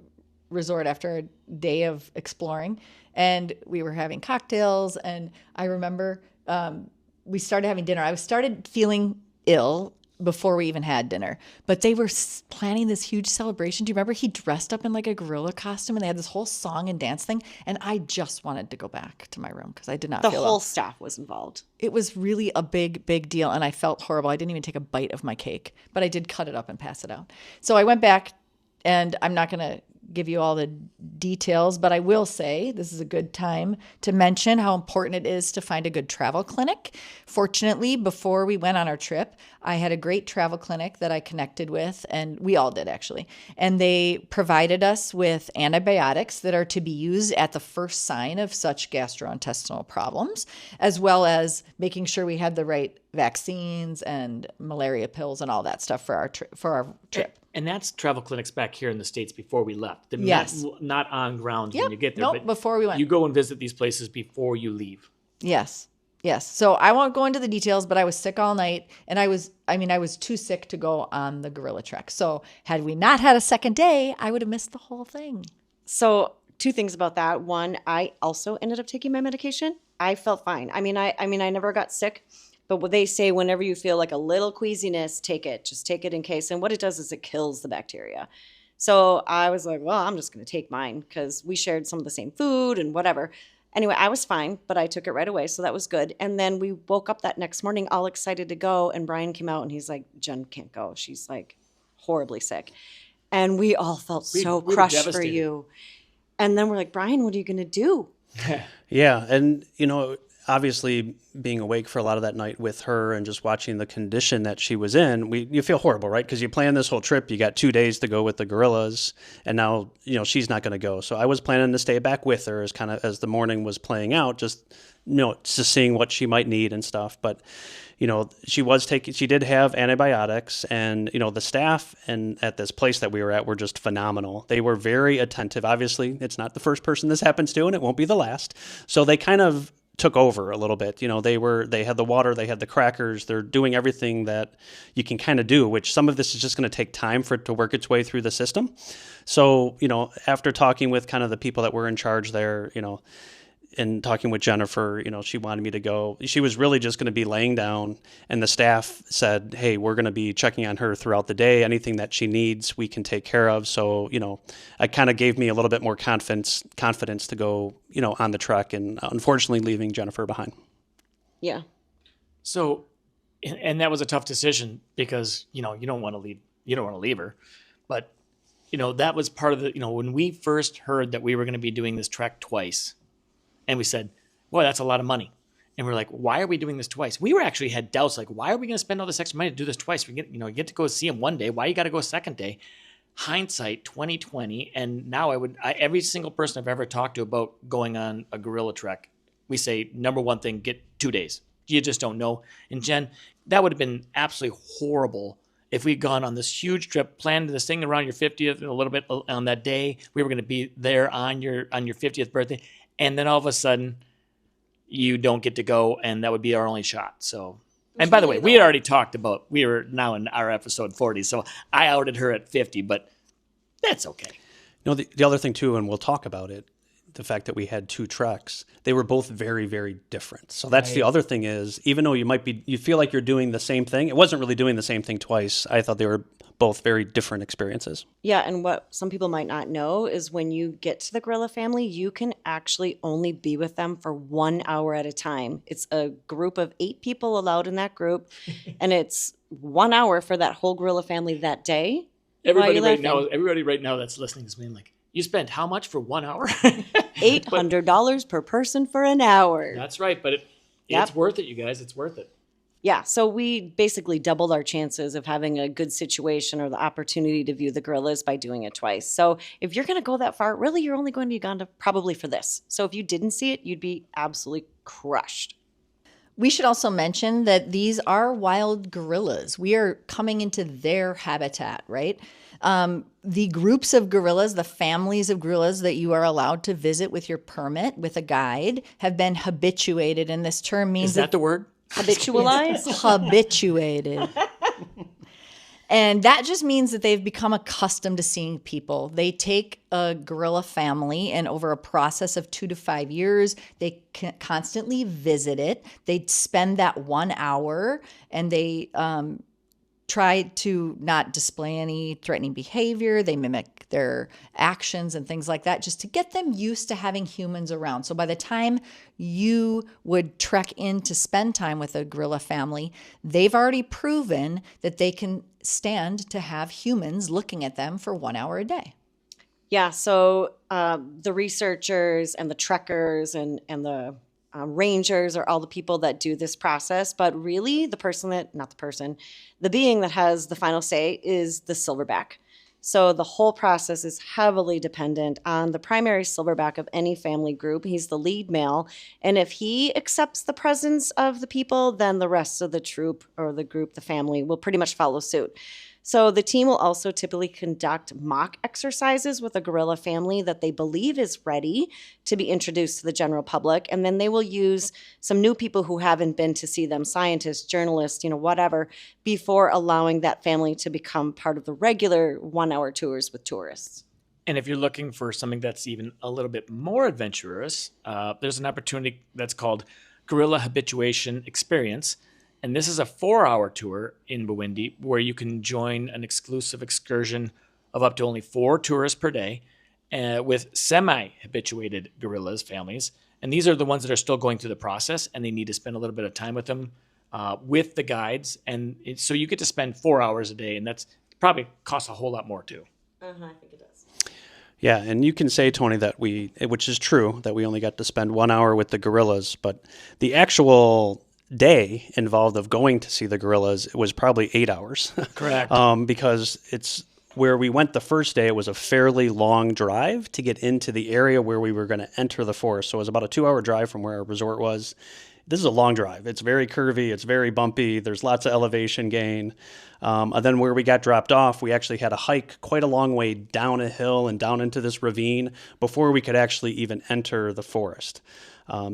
resort after a day of exploring, and we were having cocktails. And I remember we started having dinner. I started feeling ill before we even had dinner, but they were planning this huge celebration. Do you remember he dressed up in like a gorilla costume and they had this whole song and dance thing? And I just wanted to go back to my room because I did not feel The well. whole staff was involved. It was really a big, big deal. And I felt horrible. I didn't even take a bite of my cake, but I did cut it up and pass it out. So I went back, and I'm not going to give you all the details, but I will say this is a good time to mention how important it is to find a good travel clinic. Fortunately, before we went on our trip, I had a great travel clinic that I connected with, and we all did actually. And they provided us with antibiotics that are to be used at the first sign of such gastrointestinal problems, as well as making sure we had the right vaccines and malaria pills and all that stuff for our trip. And that's travel clinics back here in the States before we left. They're Yes. not on ground Yep. when you get there. Nope, but before we went. You go and visit these places before you leave. Yes. So I won't go into the details, but I was sick all night, and I was too sick to go on the gorilla trek. So had we not had a second day, I would have missed the whole thing. So 2 things about that. One, I also ended up taking my medication. I felt fine. I never got sick. But what they say, whenever you feel like a little queasiness, take it. Just take it in case. And what it does is it kills the bacteria. So I was like, well, I'm just going to take mine because we shared some of the same food and whatever. Anyway, I was fine, but I took it right away. So that was good. And then we woke up that next morning all excited to go. And Brian came out and he's like, Jen can't go. She's like horribly sick. And we all felt so we were crushed for devastated. you. And then we're like, Brian, what are you going to do? Yeah. And, obviously being awake for a lot of that night with her and just watching the condition that she was in, you feel horrible, right? Because you plan this whole trip, you got 2 days to go with the gorillas, and now, she's not going to go. So I was planning to stay back with her as the morning was playing out, just seeing what she might need and stuff. But, she did have antibiotics, and, the staff and at this place that we were at were just phenomenal. They were very attentive. Obviously, it's not the first person this happens to, and it won't be the last. So they kind of took over a little bit. They had the water, they had the crackers, they're doing everything that you can kind of do, which some of this is just going to take time for it to work its way through the system. So, after talking with kind of the people that were in charge there, and talking with Jennifer, she wanted me to go. She was really just going to be laying down, and the staff said, hey, we're going to be checking on her throughout the day. Anything that she needs, we can take care of. So, it kind of gave me a little bit more confidence to go, on the trek, and unfortunately leaving Jennifer behind. Yeah. So, and that was a tough decision because, you don't want to leave her. But, that was part of the, when we first heard that we were going to be doing this trek twice, and we said, boy, that's a lot of money. And we're like, why are we doing this twice? We had doubts, like, why are we going to spend all this extra money to do this twice? We get to go see him one day. Why you got to go a second day? Hindsight 2020. And now every single person I've ever talked to about going on a gorilla trek, we say, number one thing, get 2 days. You just don't know. And Jen, that would have been absolutely horrible if we'd gone on this huge trip, planned this thing around your 50th and a little bit on that day. We were going to be there on your 50th birthday. And then all of a sudden, you don't get to go, and that would be our only shot. So And by the way, we had already talked about, we were now in our episode 40, so I outed her at 50, but that's okay. The other thing too, and we'll talk about it, the fact that we had two treks, they were both very, very different. So that's the other thing is, even though you feel like you're doing the same thing, it wasn't really doing the same thing twice. I thought they were both very different experiences. Yeah, and what some people might not know is when you get to the gorilla family, you can actually only be with them for 1 hour at a time. It's a group of 8 people allowed in that group, and it's 1 hour for that whole gorilla family that day. Everybody right now that's listening is being like, you spent how much for 1 hour? $800 per person for an hour. That's right, but it's worth it, you guys. It's worth it. Yeah, so we basically doubled our chances of having a good situation or the opportunity to view the gorillas by doing it twice. So if you're going to go that far, really, you're only going to Uganda probably for this. So if you didn't see it, you'd be absolutely crushed. We should also mention that these are wild gorillas. We are coming into their habitat, right? The groups of gorillas, the families of gorillas that you are allowed to visit with your permit, with a guide, have been habituated. And this term means... Is that the word? Habitualized? Habituated. And that just means that they've become accustomed to seeing people. They take a gorilla family, and over a process of 2 to 5 years, they constantly visit it. They spend that 1 hour, and they try to not display any threatening behavior. They mimic their actions and things like that, just to get them used to having humans around. So by the time you would trek in to spend time with a gorilla family, they've already proven that they can stand to have humans looking at them for 1 hour a day. Yeah, so the researchers and the trekkers and the rangers are all the people that do this process, but really the being that has the final say is the silverback. So the whole process is heavily dependent on the primary silverback of any family group. He's the lead male, and if he accepts the presence of the people, then the rest of the troop or the group, the family, will pretty much follow suit. So the team will also typically conduct mock exercises with a gorilla family that they believe is ready to be introduced to the general public. And then they will use some new people who haven't been to see them, scientists, journalists, whatever, before allowing that family to become part of the regular 1 hour tours with tourists. And if you're looking for something that's even a little bit more adventurous, there's an opportunity that's called Gorilla Habituation Experience. And this is a 4-hour tour in Buwindi where you can join an exclusive excursion of up to only 4 tourists per day with semi-habituated gorillas families. And these are the ones that are still going through the process, and they need to spend a little bit of time with them, with the guides. And so you get to spend 4 hours a day, and that's probably costs a whole lot more too. I think it does. Yeah, and you can say, Tony, which is true, that we only got to spend 1 hour with the gorillas, but the actual day involved of going to see the gorillas was probably 8 hours. Correct. Because it's where we went the first day, it was a fairly long drive to get into the area where we were going to enter the forest. So it was about a 2-hour drive from where our resort was. This is a long drive. It's very curvy. It's very bumpy. There's lots of elevation gain. And then where we got dropped off, we actually had to hike quite a long way down a hill and down into this ravine before we could actually even enter the forest.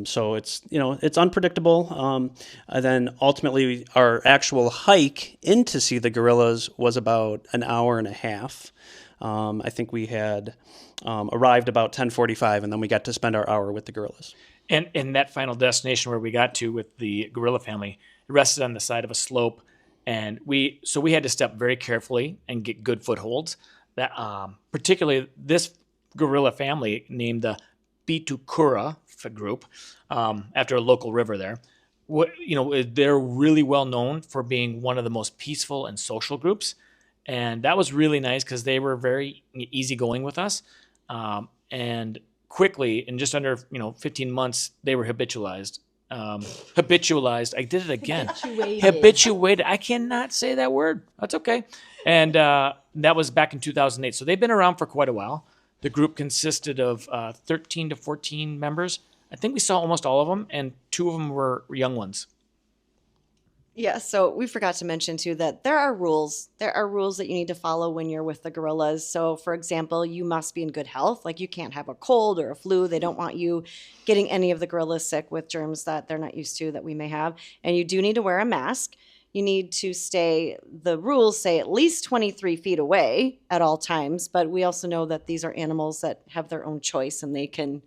So it's unpredictable. And then ultimately our actual hike in to see the gorillas was about an hour and a half. I think we had arrived about 10:45, and then we got to spend our hour with the gorillas. And that final destination where we got to with the gorilla family, it rested on the side of a slope, and we had to step very carefully and get good footholds. That particularly this gorilla family named the Bitukura group after a local river there. They're really well known for being one of the most peaceful and social groups, and that was really nice because they were very easygoing with us, and quickly, in just under 15 months, they were habitualized. I did it again. Habituated. I cannot say that word. That's okay. And that was back in 2008. So they've been around for quite a while. The group consisted of 13 to 14 members. I think we saw almost all of them, and 2 of them were young ones. Yeah, so we forgot to mention too that there are rules. There are rules that you need to follow when you're with the gorillas. So, for example, you must be in good health. Like you can't have a cold or a flu. They don't want you getting any of the gorillas sick with germs that they're not used to that we may have. And you do need to wear a mask. You need to stay, the rules say at least 23 feet away at all times. But we also know that these are animals that have their own choice and they can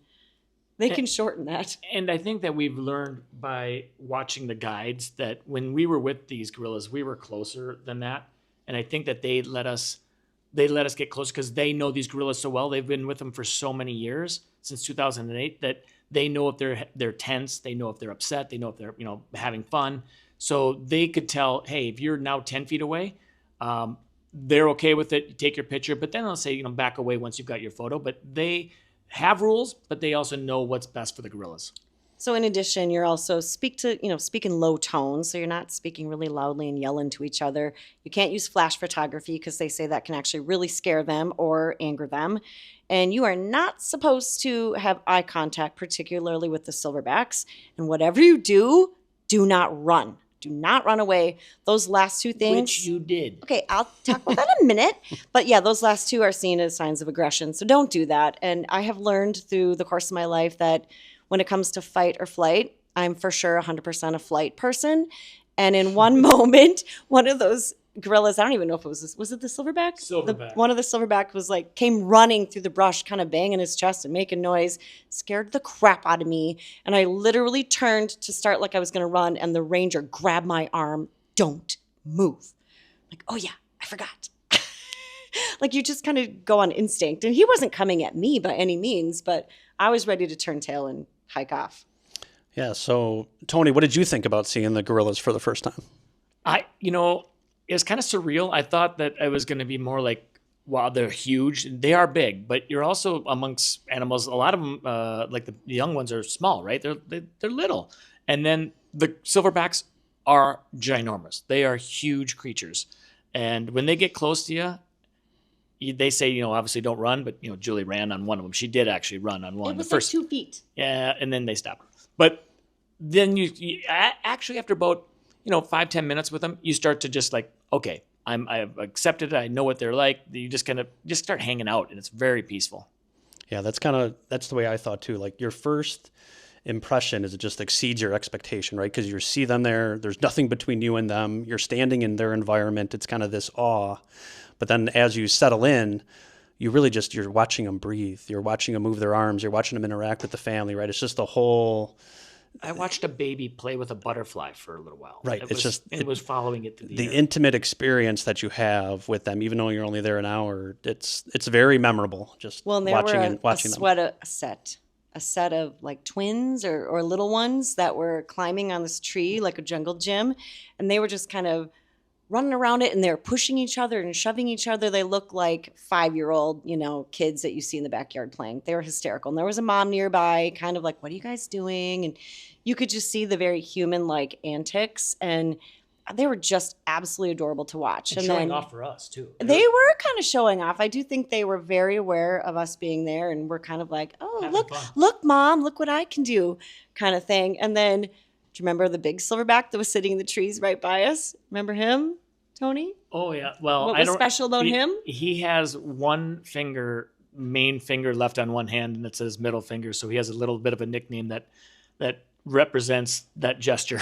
shorten that. And I think that we've learned by watching the guides that when we were with these gorillas, we were closer than that. And I think that they let us get closer because they know these gorillas so well. They've been with them for so many years, since 2008, that they know if they're tense, they know if they're upset, they know if they're having fun. So they could tell, hey, if you're now 10 feet away, they're okay with it. You take your picture, but then they'll say, back away once you've got your photo. But they have rules, but they also know what's best for the gorillas. So in addition, you're also speak in low tones. So you're not speaking really loudly and yelling to each other. You can't use flash photography because they say that can actually really scare them or anger them. And you are not supposed to have eye contact, particularly with the silverbacks. And whatever you do, do not run. Do not run away. Those last two things. Which you did. Okay, I'll talk about that in a minute. But yeah, those last two are seen as signs of aggression. So don't do that. And I have learned through the course of my life that when it comes to fight or flight, I'm for sure 100% a flight person. And in one moment, one of those gorillas, I don't even know if it was it the silverback? Silverback. One of the silverback came running through the brush, kind of banging his chest and making noise, scared the crap out of me. And I literally turned to start like I was going to run, and the ranger grabbed my arm. Don't move. Like, oh yeah, I forgot. Like you just kind of go on instinct. And he wasn't coming at me by any means, but I was ready to turn tail and hike off. Yeah. So, Tony, what did you think about seeing the gorillas for the first time? It was kind of surreal. I thought that it was going to be more like, wow, they're huge. They are big, but you're also amongst animals. A lot of them, like the young ones, are small, right? They're little. And then the silverbacks are ginormous. They are huge creatures. And when they get close to you, they say, obviously don't run, but, Julie ran on one of them. She did actually run on one. It was the first, like 2 feet. Yeah, and then they stop. But then you actually, after about 5-10 minutes with them, you start to just like, okay, I've accepted it. I know what they're like. You just kind of just start hanging out, and it's very peaceful. Yeah, that's the way I thought too. Like your first impression is it just exceeds your expectation, right? Because you see them there. There's nothing between you and them. You're standing in their environment. It's kind of this awe. But then as you settle in, you really you're watching them breathe. You're watching them move their arms. You're watching them interact with the family, right? It's just a whole... I watched a baby play with a butterfly for a little while. Right. It was following it through the air. Intimate experience that you have with them, even though you're only there an hour, it's very memorable. Just watching them. A set of like twins or little ones that were climbing on this tree like a jungle gym, and they were just kind of running around it, and they're pushing each other and shoving each other. They look like 5-year-old, kids that you see in the backyard playing. They were hysterical. And there was a mom nearby, kind of like, what are you guys doing? And you could just see the very human-like antics. And they were just absolutely adorable to watch. And showing off for us, too. They were kind of showing off. I do think they were very aware of us being there. And we're kind of like, oh, look, Mom, look what I can do kind of thing. And then... Do you remember the big silverback that was sitting in the trees right by us? Remember him, Tony? Oh, yeah. Well, what was special about him? He has one main finger left on one hand, and it says middle finger. So he has a little bit of a nickname that represents that gesture.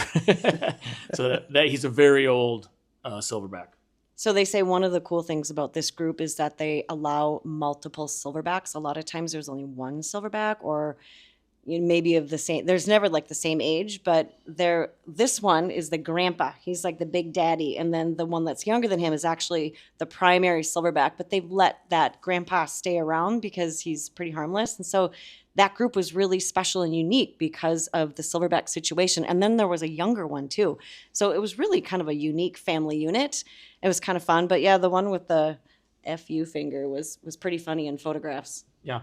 So that he's a very old silverback. So they say one of the cool things about this group is that they allow multiple silverbacks. A lot of times there's only one silverback, or maybe of the same, there's never like the same age, but this one is the grandpa. He's like the big daddy. And then the one that's younger than him is actually the primary silverback, but they've let that grandpa stay around because he's pretty harmless. And so that group was really special and unique because of the silverback situation. And then there was a younger one too. So it was really kind of a unique family unit. It was kind of fun, but yeah, the one with the FU finger was pretty funny in photographs. Yeah.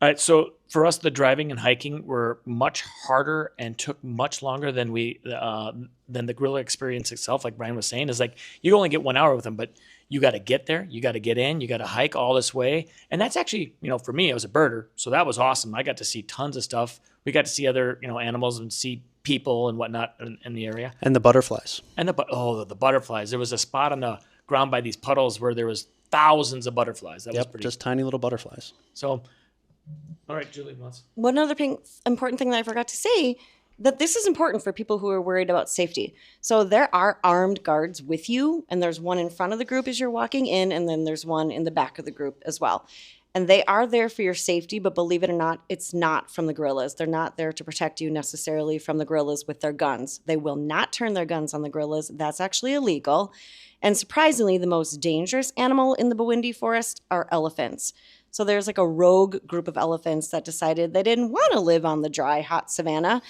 All right, so for us, the driving and hiking were much harder and took much longer than the gorilla experience itself. Like Brian was saying, is like you only get 1 hour with them, but you got to get there, you got to get in, you got to hike all this way, and that's actually, for me, I was a birder, so that was awesome. I got to see tons of stuff. We got to see other, animals and see people and whatnot in the area. And the butterflies. And the butterflies. There was a spot on the ground by these puddles where there was thousands of butterflies. That was pretty. Just tiny little butterflies. So, all right, Julie. One other important thing that I forgot to say, that this is important for people who are worried about safety. So there are armed guards with you, and there's one in front of the group as you're walking in, and then there's one in the back of the group as well. And they are there for your safety, but believe it or not, it's not from the guerrillas. They're not there to protect you necessarily from the guerrillas with their guns. They will not turn their guns on the guerrillas. That's actually illegal. And surprisingly, the most dangerous animal in the Bwindi forest are elephants. So there's like a rogue group of elephants that decided they didn't want to live on the dry, hot savanna.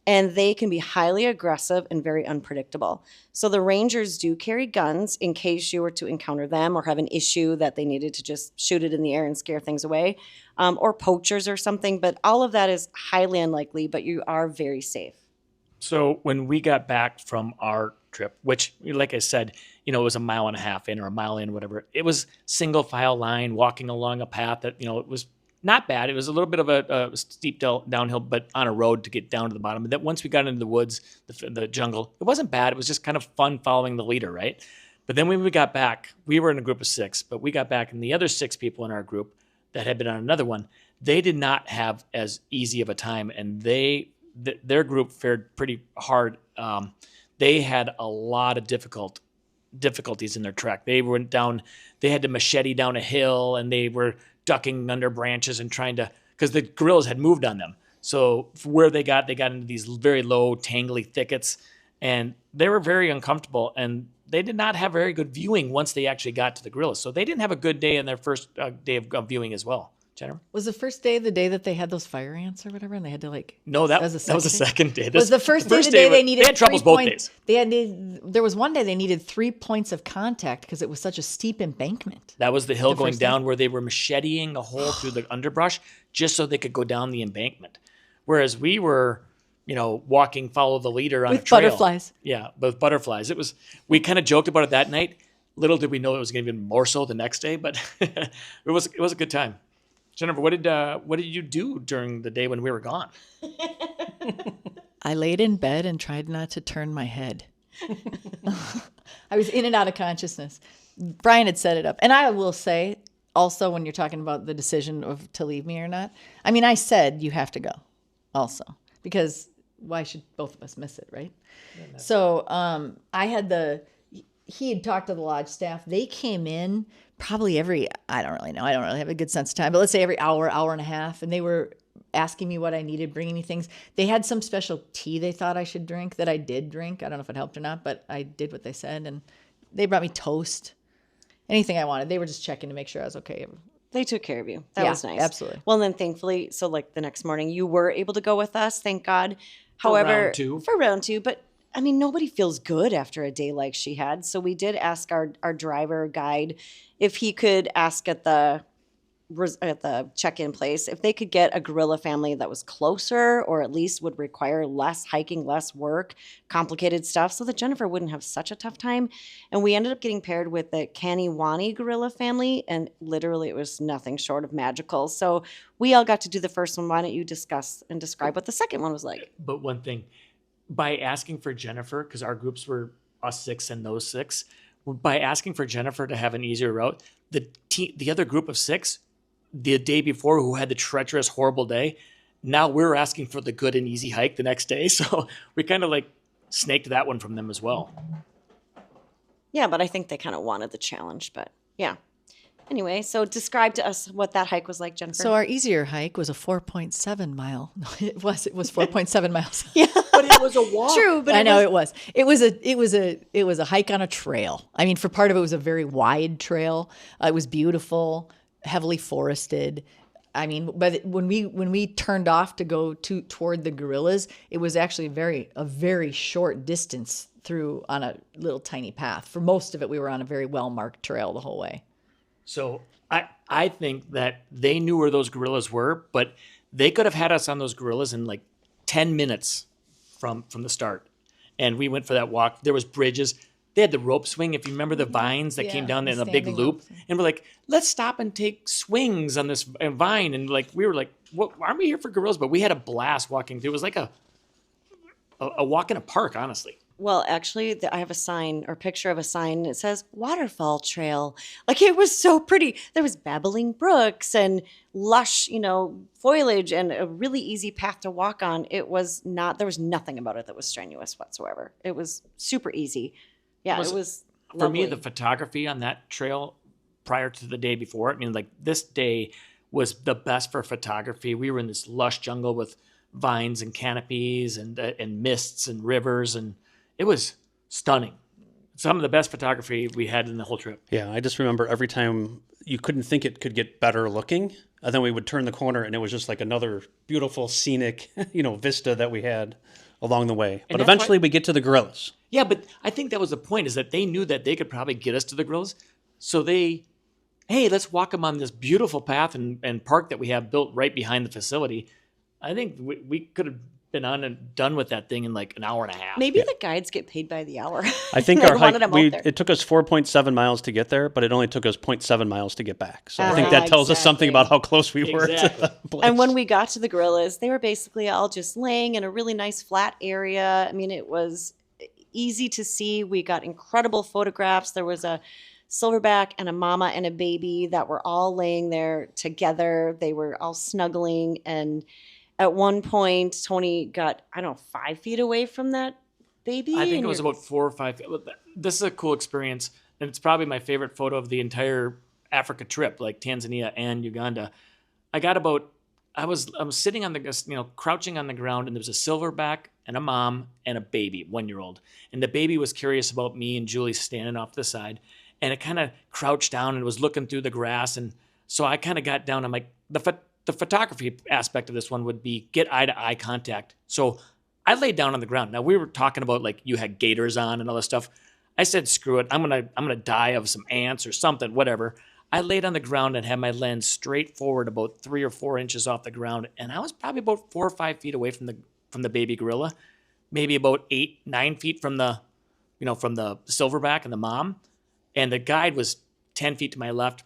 And they can be highly aggressive and very unpredictable. So the rangers do carry guns in case you were to encounter them or have an issue that they needed to just shoot it in the air and scare things away, or poachers or something. But all of that is highly unlikely, but you are very safe. So when we got back from our trip, which, like I said, it was a mile and a half in or a mile in, whatever, it was single file line, walking along a path that, it was not bad. It was a little bit of a steep downhill, but on a road to get down to the bottom. And then once we got into the woods, the jungle, it wasn't bad. It was just kind of fun following the leader, right? But then when we got back, we were in a group of 6, but we got back and the other 6 people in our group that had been on another one, they did not have as easy of a time. And their group fared pretty hard. They had a lot of difficulties in their trek. They went down, they had to machete down a hill, and they were ducking under branches and trying to, because the guerrillas had moved on them. So where they got into these very low, tangly thickets, and they were very uncomfortable, and they did not have very good viewing once they actually got to the guerrillas. So they didn't have a good day in their first day of viewing as well. Jennifer? Was the first day the day that they had those fire ants or whatever, and they had to No, that was the second day. Was the first day the day they needed? They had troubles both days. There was one day they needed 3 points of contact because it was such a steep embankment. That was the hill going down where they were macheteing a hole through the underbrush just so they could go down the embankment. Whereas we were, walking, follow the leader on a trail. Butterflies. Yeah, with butterflies. We kind of joked about it that night. Little did we know it was going to be even more so the next day, but it was a good time. Jennifer, what did you do during the day when we were gone? I laid in bed and tried not to turn my head. I was in and out of consciousness. Brian had set it up. And I will say, also, when you're talking about the decision of to leave me or not, I said you have to go also, because why should both of us miss it, right? Yeah, so he had talked to the lodge staff. They came in probably I don't really know. I don't really have a good sense of time, but let's say every hour and a half. And they were asking me what I needed, bringing me things. They had some special tea they thought I should drink that I did drink. I don't know if it helped or not, but I did what they said. And they brought me toast, anything I wanted. They were just checking to make sure I was okay. They took care of you. That was nice. Absolutely. Well, then thankfully, so the next morning you were able to go with us. Thank God. However, for round two, but nobody feels good after a day like she had. So we did ask our driver guide if he could ask at the check-in place if they could get a gorilla family that was closer or at least would require less hiking, less work, complicated stuff, so that Jennifer wouldn't have such a tough time. And we ended up getting paired with the Kaniwani gorilla family, and literally it was nothing short of magical. So we all got to do the first one. Why don't you discuss and describe what the second one was like? But one thing, by asking for Jennifer, because our groups were us 6 and those 6, by asking for Jennifer to have an easier route, the other group of 6, the day before, who had the treacherous, horrible day, now we're asking for the good and easy hike the next day. So we kind of snaked that one from them as well. Yeah, but I think they kind of wanted the challenge, but yeah. Anyway, so describe to us what that hike was like, Jennifer. So our easier hike was a 4.7 mile. No, it was 4.7 miles. Yeah, but it was a walk. True, but it was. It was a hike on a trail. For part of it was a very wide trail. It was beautiful, heavily forested. But when we turned off to go toward the gorillas, it was actually a very short distance through on a little tiny path. For most of it, we were on a very well marked trail the whole way. So I think that they knew where those gorillas were, but they could have had us on those gorillas in 10 minutes from the start. And we went for that walk. There was bridges. They had the rope swing. If you remember the vines that came down in a big loop. And we're like, let's stop and take swings on this vine. And we were like, what, aren't we here for gorillas? But we had a blast walking through. It was a walk in a park, honestly. Well, actually, I have a sign or picture of a sign and it says waterfall trail. Like it was so pretty. There was babbling brooks and lush, foliage and a really easy path to walk on. There was nothing about it that was strenuous whatsoever. It was super easy. Yeah, it was for me, lovely. the photography on that trail prior to the day before, I mean, like this day was the best for photography. We were in this lush jungle with vines and canopies and mists and rivers, and it was stunning. Some of the best photography we had in the whole trip. Yeah, I just remember every time you couldn't think it could get better looking, and then we would turn the corner and it was just like another beautiful scenic, vista that we had along the way. But that's eventually we get to the gorillas. Yeah, but I think that was the point, is that they knew that they could probably get us to the gorillas. So hey, let's walk them on this beautiful path and park that we have built right behind the facility. I think we could have been on and done with that thing in like an hour and a half. Maybe the guides get paid by the hour. I think They our wanted hike, them out there. it took us 4.7 miles to get there, but it only took us 0.7 miles to get back. So I think Uh-huh, that tells us something exactly. about how close we were to Exactly. the place. And when we got to the gorillas, they were basically all just laying in a really nice flat area. I mean, it was easy to see. We got incredible photographs. There was a silverback and a mama and a baby that were all laying there together. They were all snuggling. And at one point, Tony got, 5 feet away from that baby. I think and it was you're- about 4 or 5. This is a cool experience, and it's probably my favorite photo of the entire Africa trip, like Tanzania and Uganda. I was sitting on the, crouching on the ground, and there was a silverback and a mom and a baby, 1-year-old. And the baby was curious about me and Julie standing off the side, and it kind of crouched down and was looking through the grass. And so I kind of got down. I'm like, the photography aspect of this one would be get eye-to-eye contact. So I laid down on the ground. Now, we were talking about like you had gaiters on and all this stuff. I said, screw it. I'm gonna die of some ants or something, whatever. I laid on the ground and had my lens straight forward about 3 or 4 inches off the ground, and I was probably about 4 or 5 feet away from the baby gorilla, maybe about 8, 9 feet from the silverback and the mom, and the guide was 10 feet to my left.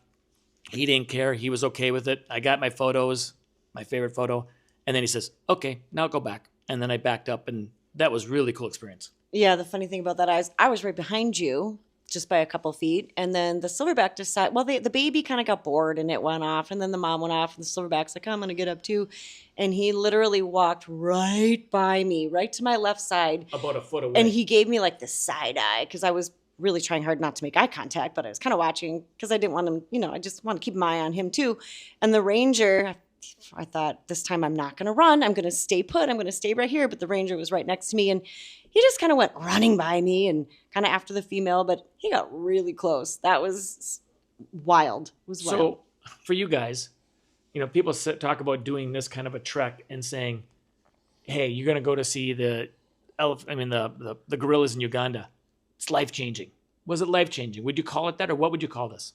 He didn't care. He was okay with it. I got my photos, my favorite photo, and then he says, "Okay, now go back." And then I backed up, and that was really cool experience. Yeah, the funny thing about that is I was right behind you just by a couple feet. And then the silverback decided, the baby kind of got bored and it went off. And then the mom went off and the silverback's like, I'm going to get up too. And he literally walked right by me, right to my left side. About a foot away. And he gave me like the side eye because I was really trying hard not to make eye contact, but I was kind of watching because I didn't want him, I just want to keep my eye on him too. And the ranger, I thought, this time I'm not going to run. I'm going to stay put. I'm going to stay right here. But the ranger was right next to me, and he just kind of went running by me and kind of after the female, but he got really close. That was wild. It was wild. So for you guys, people talk about doing this kind of a trek and saying, hey, you're going to go to see the gorillas in Uganda. It's life-changing. Was it life-changing? Would you call it that, or what would you call this?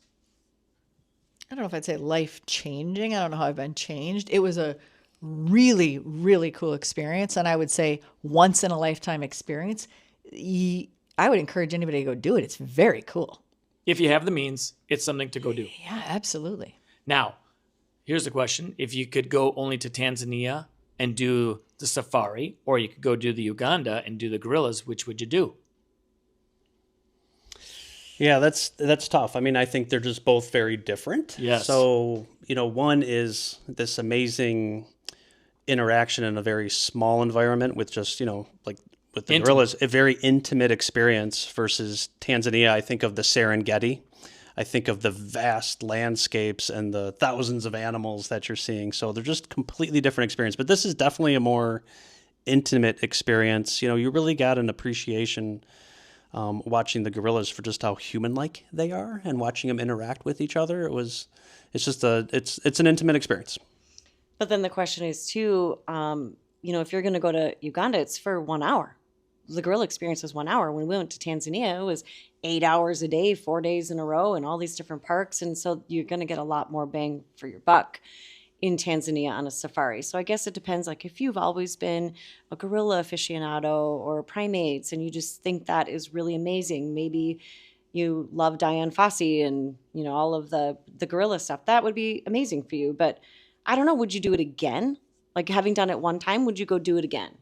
I don't know if I'd say life-changing. I don't know how I've been changed. It was a really, really cool experience. And I would say once-in-a-lifetime experience. I would encourage anybody to go do it. It's very cool. If you have the means, it's something to go do. Yeah, absolutely. Now, here's the question. If you could go only to Tanzania and do the safari, or you could go do the Uganda and do the gorillas, which would you do? Yeah, that's tough. I mean, I think they're just both very different. Yes. So, one is this amazing interaction in a very small environment with just, like with the gorillas, a very intimate experience versus Tanzania. I think of the Serengeti. I think of the vast landscapes and the thousands of animals that you're seeing. So they're just completely different experience. But this is definitely a more intimate experience. You really got an appreciation watching the gorillas for just how human-like they are and watching them interact with each other. It's an intimate experience. But then the question is too, if you're going to go to Uganda, it's for 1 hour. The gorilla experience was 1 hour. When we went to Tanzania, it was 8 hours a day, 4 days in a row, and all these different parks. And so you're going to get a lot more bang for your buck in Tanzania on a safari. So I guess it depends, like if you've always been a gorilla aficionado or primates and you just think that is really amazing, maybe you love Diane Fossey and all of the gorilla stuff, that would be amazing for you. But I don't know, would you do it again? Like having done it one time, would you go do it again?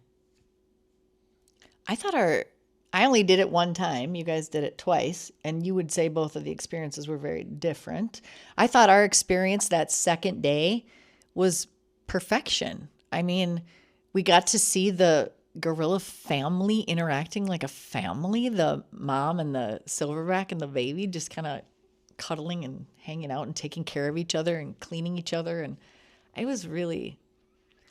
I only did it one time. You guys did it twice, and you would say both of the experiences were very different. I thought our experience that second day was perfection. I mean, we got to see the gorilla family interacting like a family, the mom and the silverback and the baby just kind of cuddling and hanging out and taking care of each other and cleaning each other. And it was really...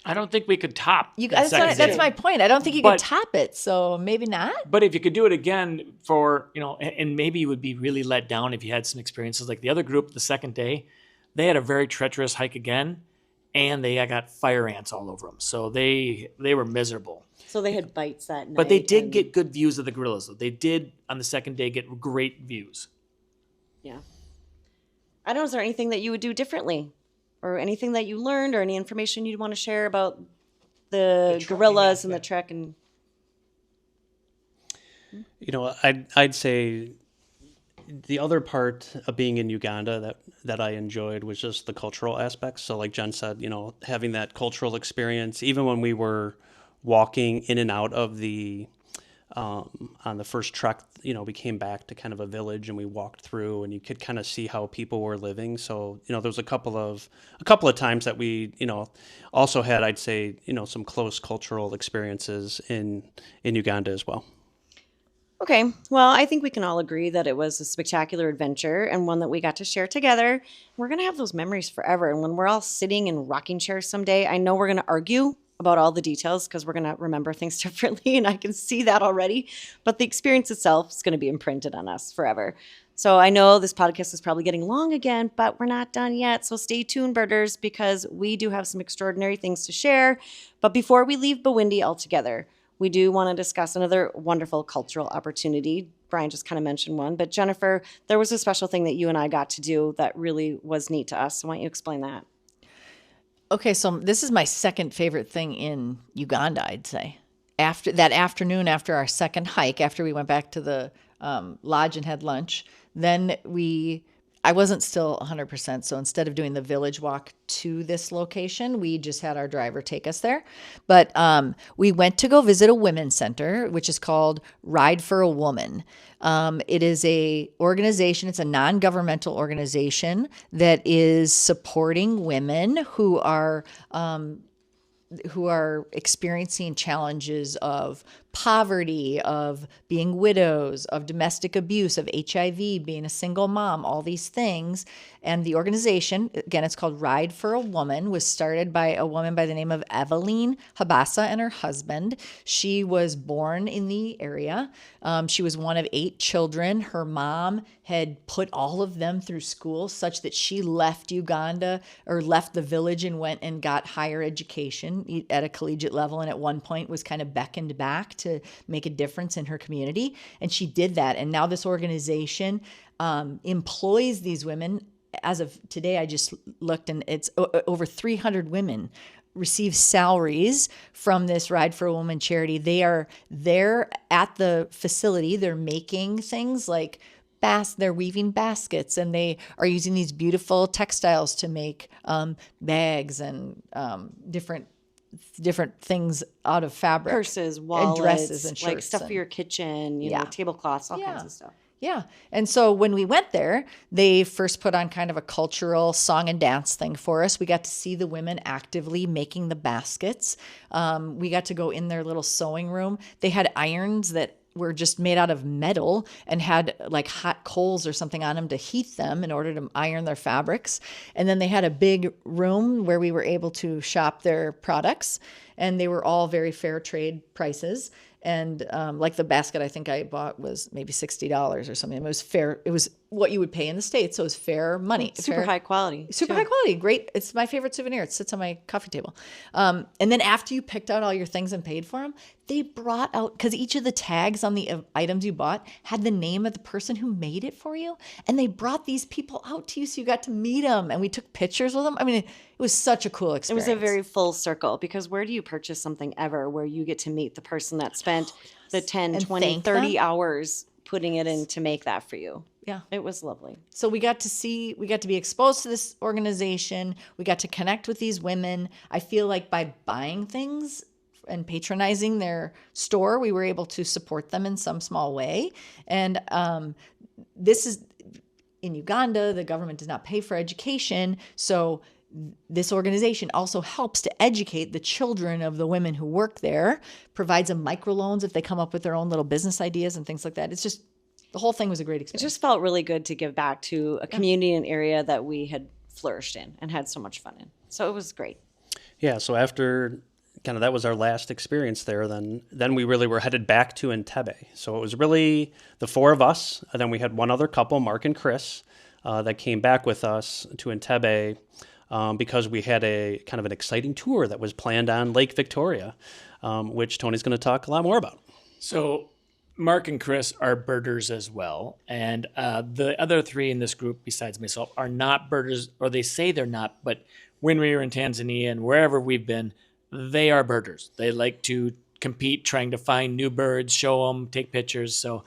I don't think we could top That's my point. I don't think you could top it, so maybe not. But if you could do it again and maybe you would be really let down if you had some experiences like the other group the second day, they had a very treacherous hike again, and they got fire ants all over them. So they were miserable. So they had bites that night. But they did get good views of the gorillas. Though. They did, on the second day, get great views. Yeah. I don't know, is there anything that you would do differently? Or anything that you learned, or any information you'd want to share about the gorillas and the trek? And I'd say the other part of being in Uganda that I enjoyed was just the cultural aspects. So, like Jen said, having that cultural experience, even when we were walking in and out of the on the first trek, we came back to kind of a village and we walked through, and you could kind of see how people were living. So, there was a couple of times that we, also had, I'd say, some close cultural experiences in Uganda as well. Okay, well, I think we can all agree that it was a spectacular adventure and one that we got to share together. We're going to have those memories forever. And when we're all sitting in rocking chairs someday, I know we're going to argue about all the details because we're going to remember things differently, and I can see that already. But the experience itself is going to be imprinted on us forever. So I know this podcast is probably getting long again, but we're not done yet. So stay tuned, birders, because we do have some extraordinary things to share. But before we leave Bawindi altogether, we do want to discuss another wonderful cultural opportunity. Brian just kind of mentioned one, but Jennifer, there was a special thing that you and I got to do that really was neat to us. So why don't you explain that? Okay, so this is my second favorite thing in Uganda, I'd say. After that afternoon, after our second hike, after we went back to the lodge and had lunch, then I wasn't still 100%. So instead of doing the village walk to this location, we just had our driver take us there. But we went to go visit a women's center, which is called Ride for a Woman. It is a organization. It's a non-governmental organization that is supporting women who are experiencing challenges of poverty, of being widows, of domestic abuse, of HIV, being a single mom, all these things. And the organization, again, it's called Ride for a Woman, was started by a woman by the name of Evelyn Habasa and her husband. She was born in the area. She was one of 8 children. Her mom had put all of them through school such that she left Uganda or left the village and went and got higher education at a collegiate level. And at one point was kind of beckoned back to make a difference in her community. And she did that. And now this organization employs these women. As of today, I just looked, and it's over 300 women receive salaries from this Ride for a Woman charity. They are there at the facility. They're making things like they're weaving baskets, and they are using these beautiful textiles to make bags and different things out of fabric. Purses, wallets, and dresses and shirts. Like stuff for your kitchen, tablecloths, all kinds of stuff. Yeah. And so when we went there, they first put on kind of a cultural song and dance thing for us. We got to see the women actively making the baskets. We got to go in their little sewing room. They had irons that were just made out of metal and had like hot coals or something on them to heat them in order to iron their fabrics. And then they had a big room where we were able to shop their products, and they were all very fair trade prices. And like the basket I think I bought was maybe $60 or something. It was fair. It was what you would pay in the States. So it was fair money. Super high quality. Super high quality. Great. It's my favorite souvenir. It sits on my coffee table. And then after you picked out all your things and paid for them, they brought out, because each of the tags on the items you bought had the name of the person who made it for you. And they brought these people out to you so you got to meet them. And we took pictures with them. I mean, it was such a cool experience. It was a very full circle, because where do you purchase something ever where you get to meet the person that spent the 10, and 20, 30 hours putting it in to make that for you? Yeah. It was lovely. So we got to be exposed to this organization. We got to connect with these women. I feel like by buying things and patronizing their store, we were able to support them in some small way. And this is in Uganda, the government does not pay for education. So this organization also helps to educate the children of the women who work there, provides them microloans if they come up with their own little business ideas and things like that. It's just, the whole thing was a great It experience. just felt really good to give back to a community and area that we had flourished in and had so much fun in. So it was great. Yeah, so after kind of that was our last experience there, then we really were headed back to Entebbe. So it was really the four of us, and then we had one other couple, Mark and Chris, that came back with us to Entebbe because we had a kind of an exciting tour that was planned on Lake Victoria, which Tony's going to talk a lot more about. So Mark and Chris are birders as well. And the other three in this group, besides myself, are not birders, or they say they're not, but when we were in Tanzania and wherever we've been, they are birders. They like to compete, trying to find new birds, show them, take pictures. So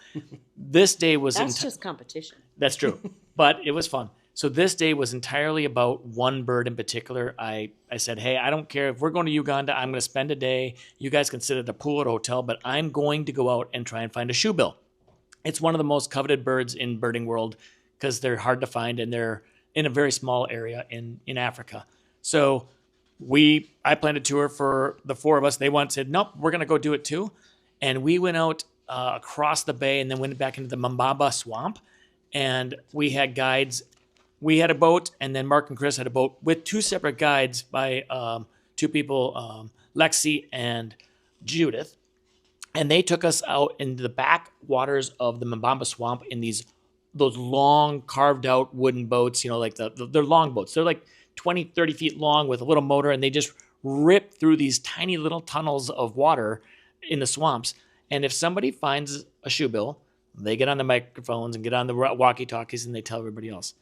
this day was... That's just competition. That's true. But it was fun. So this day was entirely about one bird in particular. I said, hey, I don't care if we're going to Uganda. I'm going to spend a day. You guys can sit at a pool at a hotel, but I'm going to go out and try and find a shoebill. It's one of the most coveted birds in birding world because they're hard to find and they're in a very small area in Africa. So I planned a tour for the four of us. They said, nope, we're going to go do it too. And we went out across the bay and then went back into the Mabamba swamp. And we had guides. We had a boat, and then Mark and Chris had a boat with two separate guides by two people, Lexi and Judith. And they took us out into the back waters of the Mabamba swamp in those long carved out wooden boats, like they're long boats. They're like 20, 30 feet long with a little motor, and they just rip through these tiny little tunnels of water in the swamps. And if somebody finds a shoebill, they get on the microphones and get on the walkie-talkies and they tell everybody else.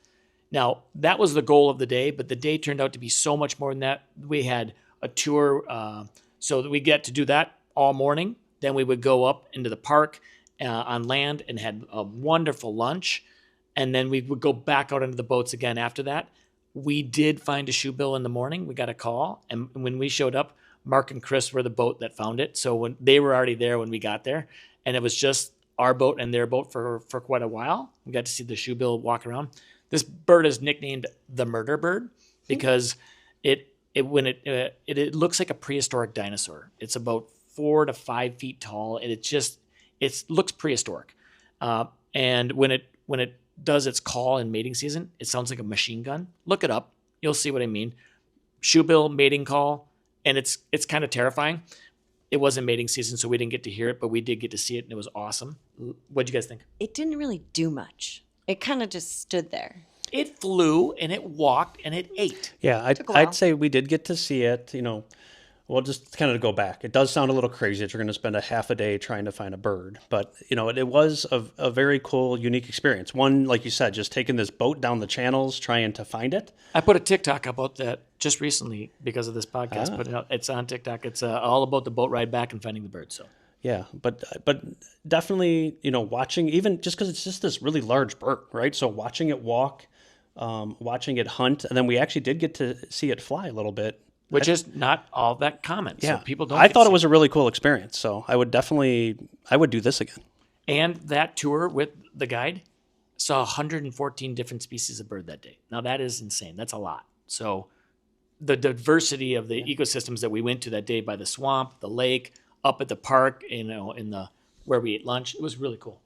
Now, that was the goal of the day, but the day turned out to be so much more than that. We had a tour, so that we get to do that all morning. Then we would go up into the park on land and had a wonderful lunch. And then we would go back out into the boats again after that. We did find a shoebill in the morning. We got a call. And when we showed up, Mark and Chris were the boat that found it. So when they were already there when we got there, and it was just our boat and their boat for quite a while. We got to see the shoebill walk around. This bird is nicknamed the murder bird because it looks like a prehistoric dinosaur. It's about 4 to 5 feet tall, and it looks prehistoric. And when it does its call in mating season, it sounds like a machine gun. Look it up, you'll see what I mean. Shoebill mating call, and it's kind of terrifying. It wasn't mating season, so we didn't get to hear it, but we did get to see it, and it was awesome. What'd you guys think? It didn't really do much. It kind of just stood there. It flew, and it walked, and it ate. Yeah, I'd say we did get to see it. Well, just kind of to go back, it does sound a little crazy that you're going to spend a half a day trying to find a bird. But, it was a very cool, unique experience. One, like you said, just taking this boat down the channels, trying to find it. I put a TikTok about that just recently because of this podcast. But it's on TikTok. It's all about the boat ride back and finding the bird. So yeah, but definitely, watching, even just because it's just this really large bird, right? So watching it walk, watching it hunt, and then we actually did get to see it fly a little bit. Which is not all that common. Yeah, So people don't. I thought it was a really cool experience. So I would do this again. And that tour with the guide saw 114 different species of bird that day. Now that is insane. That's a lot. So the diversity of the ecosystems that we went to that day by the swamp, the lake, up at the park, where we ate lunch, it was really cool.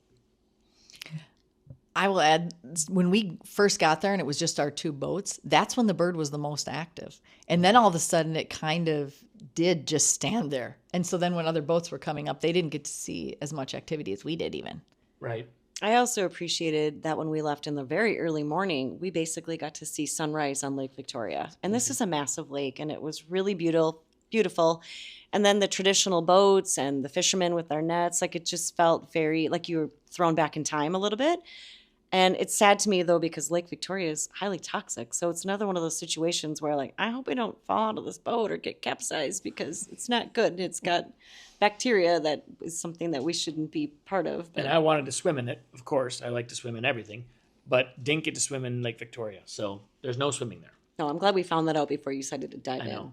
I will add, when we first got there and it was just our two boats, that's when the bird was the most active. And then all of a sudden it kind of did just stand there. And so then when other boats were coming up, they didn't get to see as much activity as we did even. Right. I also appreciated that when we left in the very early morning, we basically got to see sunrise on Lake Victoria. And this is a massive lake, and it was really beautiful. And then the traditional boats and the fishermen with their nets, it just felt very like you were thrown back in time a little bit. And it's sad to me, though, because Lake Victoria is highly toxic. So it's another one of those situations where, I hope we don't fall out of this boat or get capsized because it's not good. It's got bacteria that is something that we shouldn't be part of. And I wanted to swim in it, of course. I like to swim in everything, but didn't get to swim in Lake Victoria. So there's no swimming there. No, I'm glad we found that out before you decided to dive in. I know.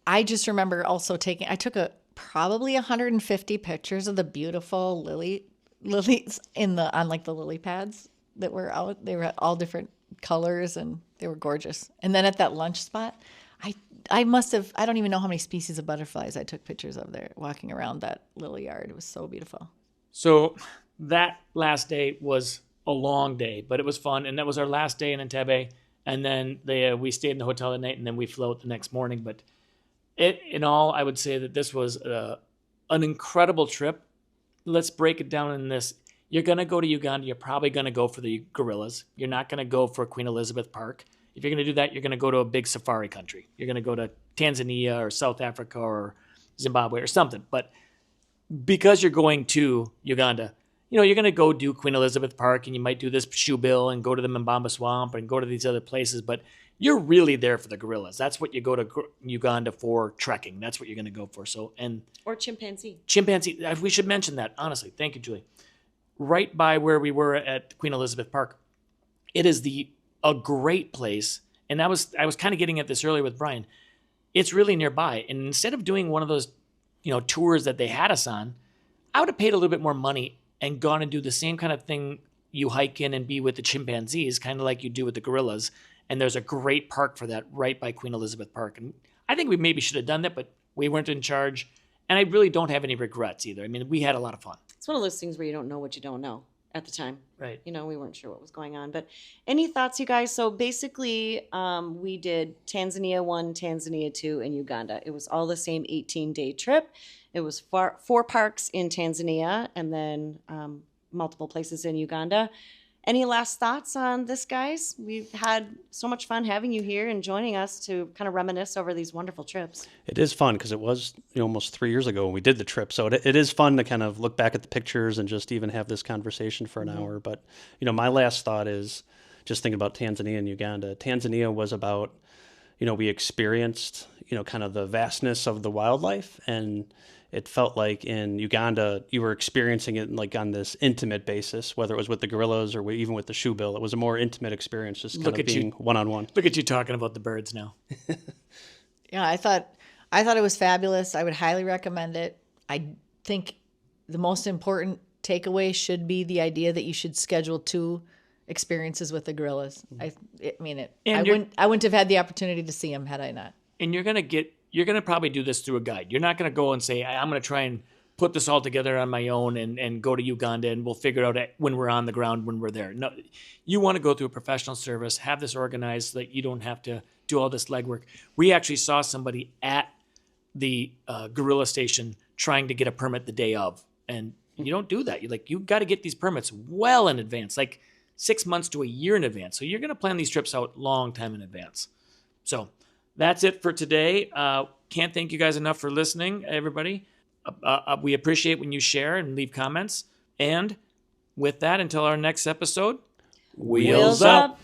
I just remember also I took probably 150 pictures of the beautiful lilies on like the lily pads that were out. They were all different colors and they were gorgeous. And then at that lunch spot, I don't even know how many species of butterflies I took pictures of there walking around that lily yard. It was so beautiful. So that last day was a long day, but it was fun. And that was our last day in Entebbe. And then we stayed in the hotel that night and then we flew out the next morning. But in all, I would say that this was an incredible trip. Let's break it down in this. You're going to go to Uganda. You're probably going to go for the gorillas. You're not going to go for Queen Elizabeth Park. If you're going to do that, you're going to go to a big safari country. You're going to go to Tanzania or South Africa or Zimbabwe or something. But because you're going to Uganda, you're going to go do Queen Elizabeth Park and you might do this Shoebill and go to the Mabamba swamp and go to these other places. But you're really there for the gorillas. That's what you go to Uganda for, trekking. That's what you're going to go for. Or chimpanzee. Chimpanzee. We should mention that, honestly. Thank you, Julie. Right by where we were at Queen Elizabeth Park, it is a great place. And I was kind of getting at this earlier with Brian. It's really nearby. And instead of doing one of those, tours that they had us on, I would have paid a little bit more money and gone and do the same kind of thing you hike in and be with the chimpanzees, kind of like you do with the gorillas. And there's a great park for that right by Queen Elizabeth Park. And I think we maybe should have done that, but we weren't in charge. And I really don't have any regrets either. I mean, we had a lot of fun. It's one of those things where you don't know what you don't know at the time. Right. We weren't sure what was going on. But any thoughts, you guys? So basically, we did Tanzania 1, Tanzania 2, and Uganda. It was all the same 18-day trip. It was 4 parks in Tanzania and then multiple places in Uganda. Any last thoughts on this, guys? We've had so much fun having you here and joining us to kind of reminisce over these wonderful trips. It is fun because it was almost 3 years ago when we did the trip. So it is fun to kind of look back at the pictures and just even have this conversation for an hour. But, my last thought is just thinking about Tanzania and Uganda. Tanzania was about, we experienced, kind of the vastness of the wildlife, and it felt like in Uganda, you were experiencing it like on this intimate basis, whether it was with the gorillas or even with the Shoebill. It was a more intimate experience, just kind of being one-on-one. Look at you talking about the birds now. Yeah, I thought it was fabulous. I would highly recommend it. I think the most important takeaway should be the idea that you should schedule 2 experiences with the gorillas. I wouldn't have had the opportunity to see them had I not. And you're going to probably do this through a guide. You're not going to go and say, I'm going to try and put this all together on my own and go to Uganda and we'll figure it out when we're on the ground, when we're there. No, you want to go through a professional service, have this organized so that you don't have to do all this legwork. We actually saw somebody at the gorilla station trying to get a permit the day of. And you don't do that. You've got to get these permits well in advance, like 6 months to a year in advance. So you're going to plan these trips out long time in advance. So that's it for today. Can't thank you guys enough for listening, everybody. We appreciate when you share and leave comments. And with that, until our next episode, wheels up.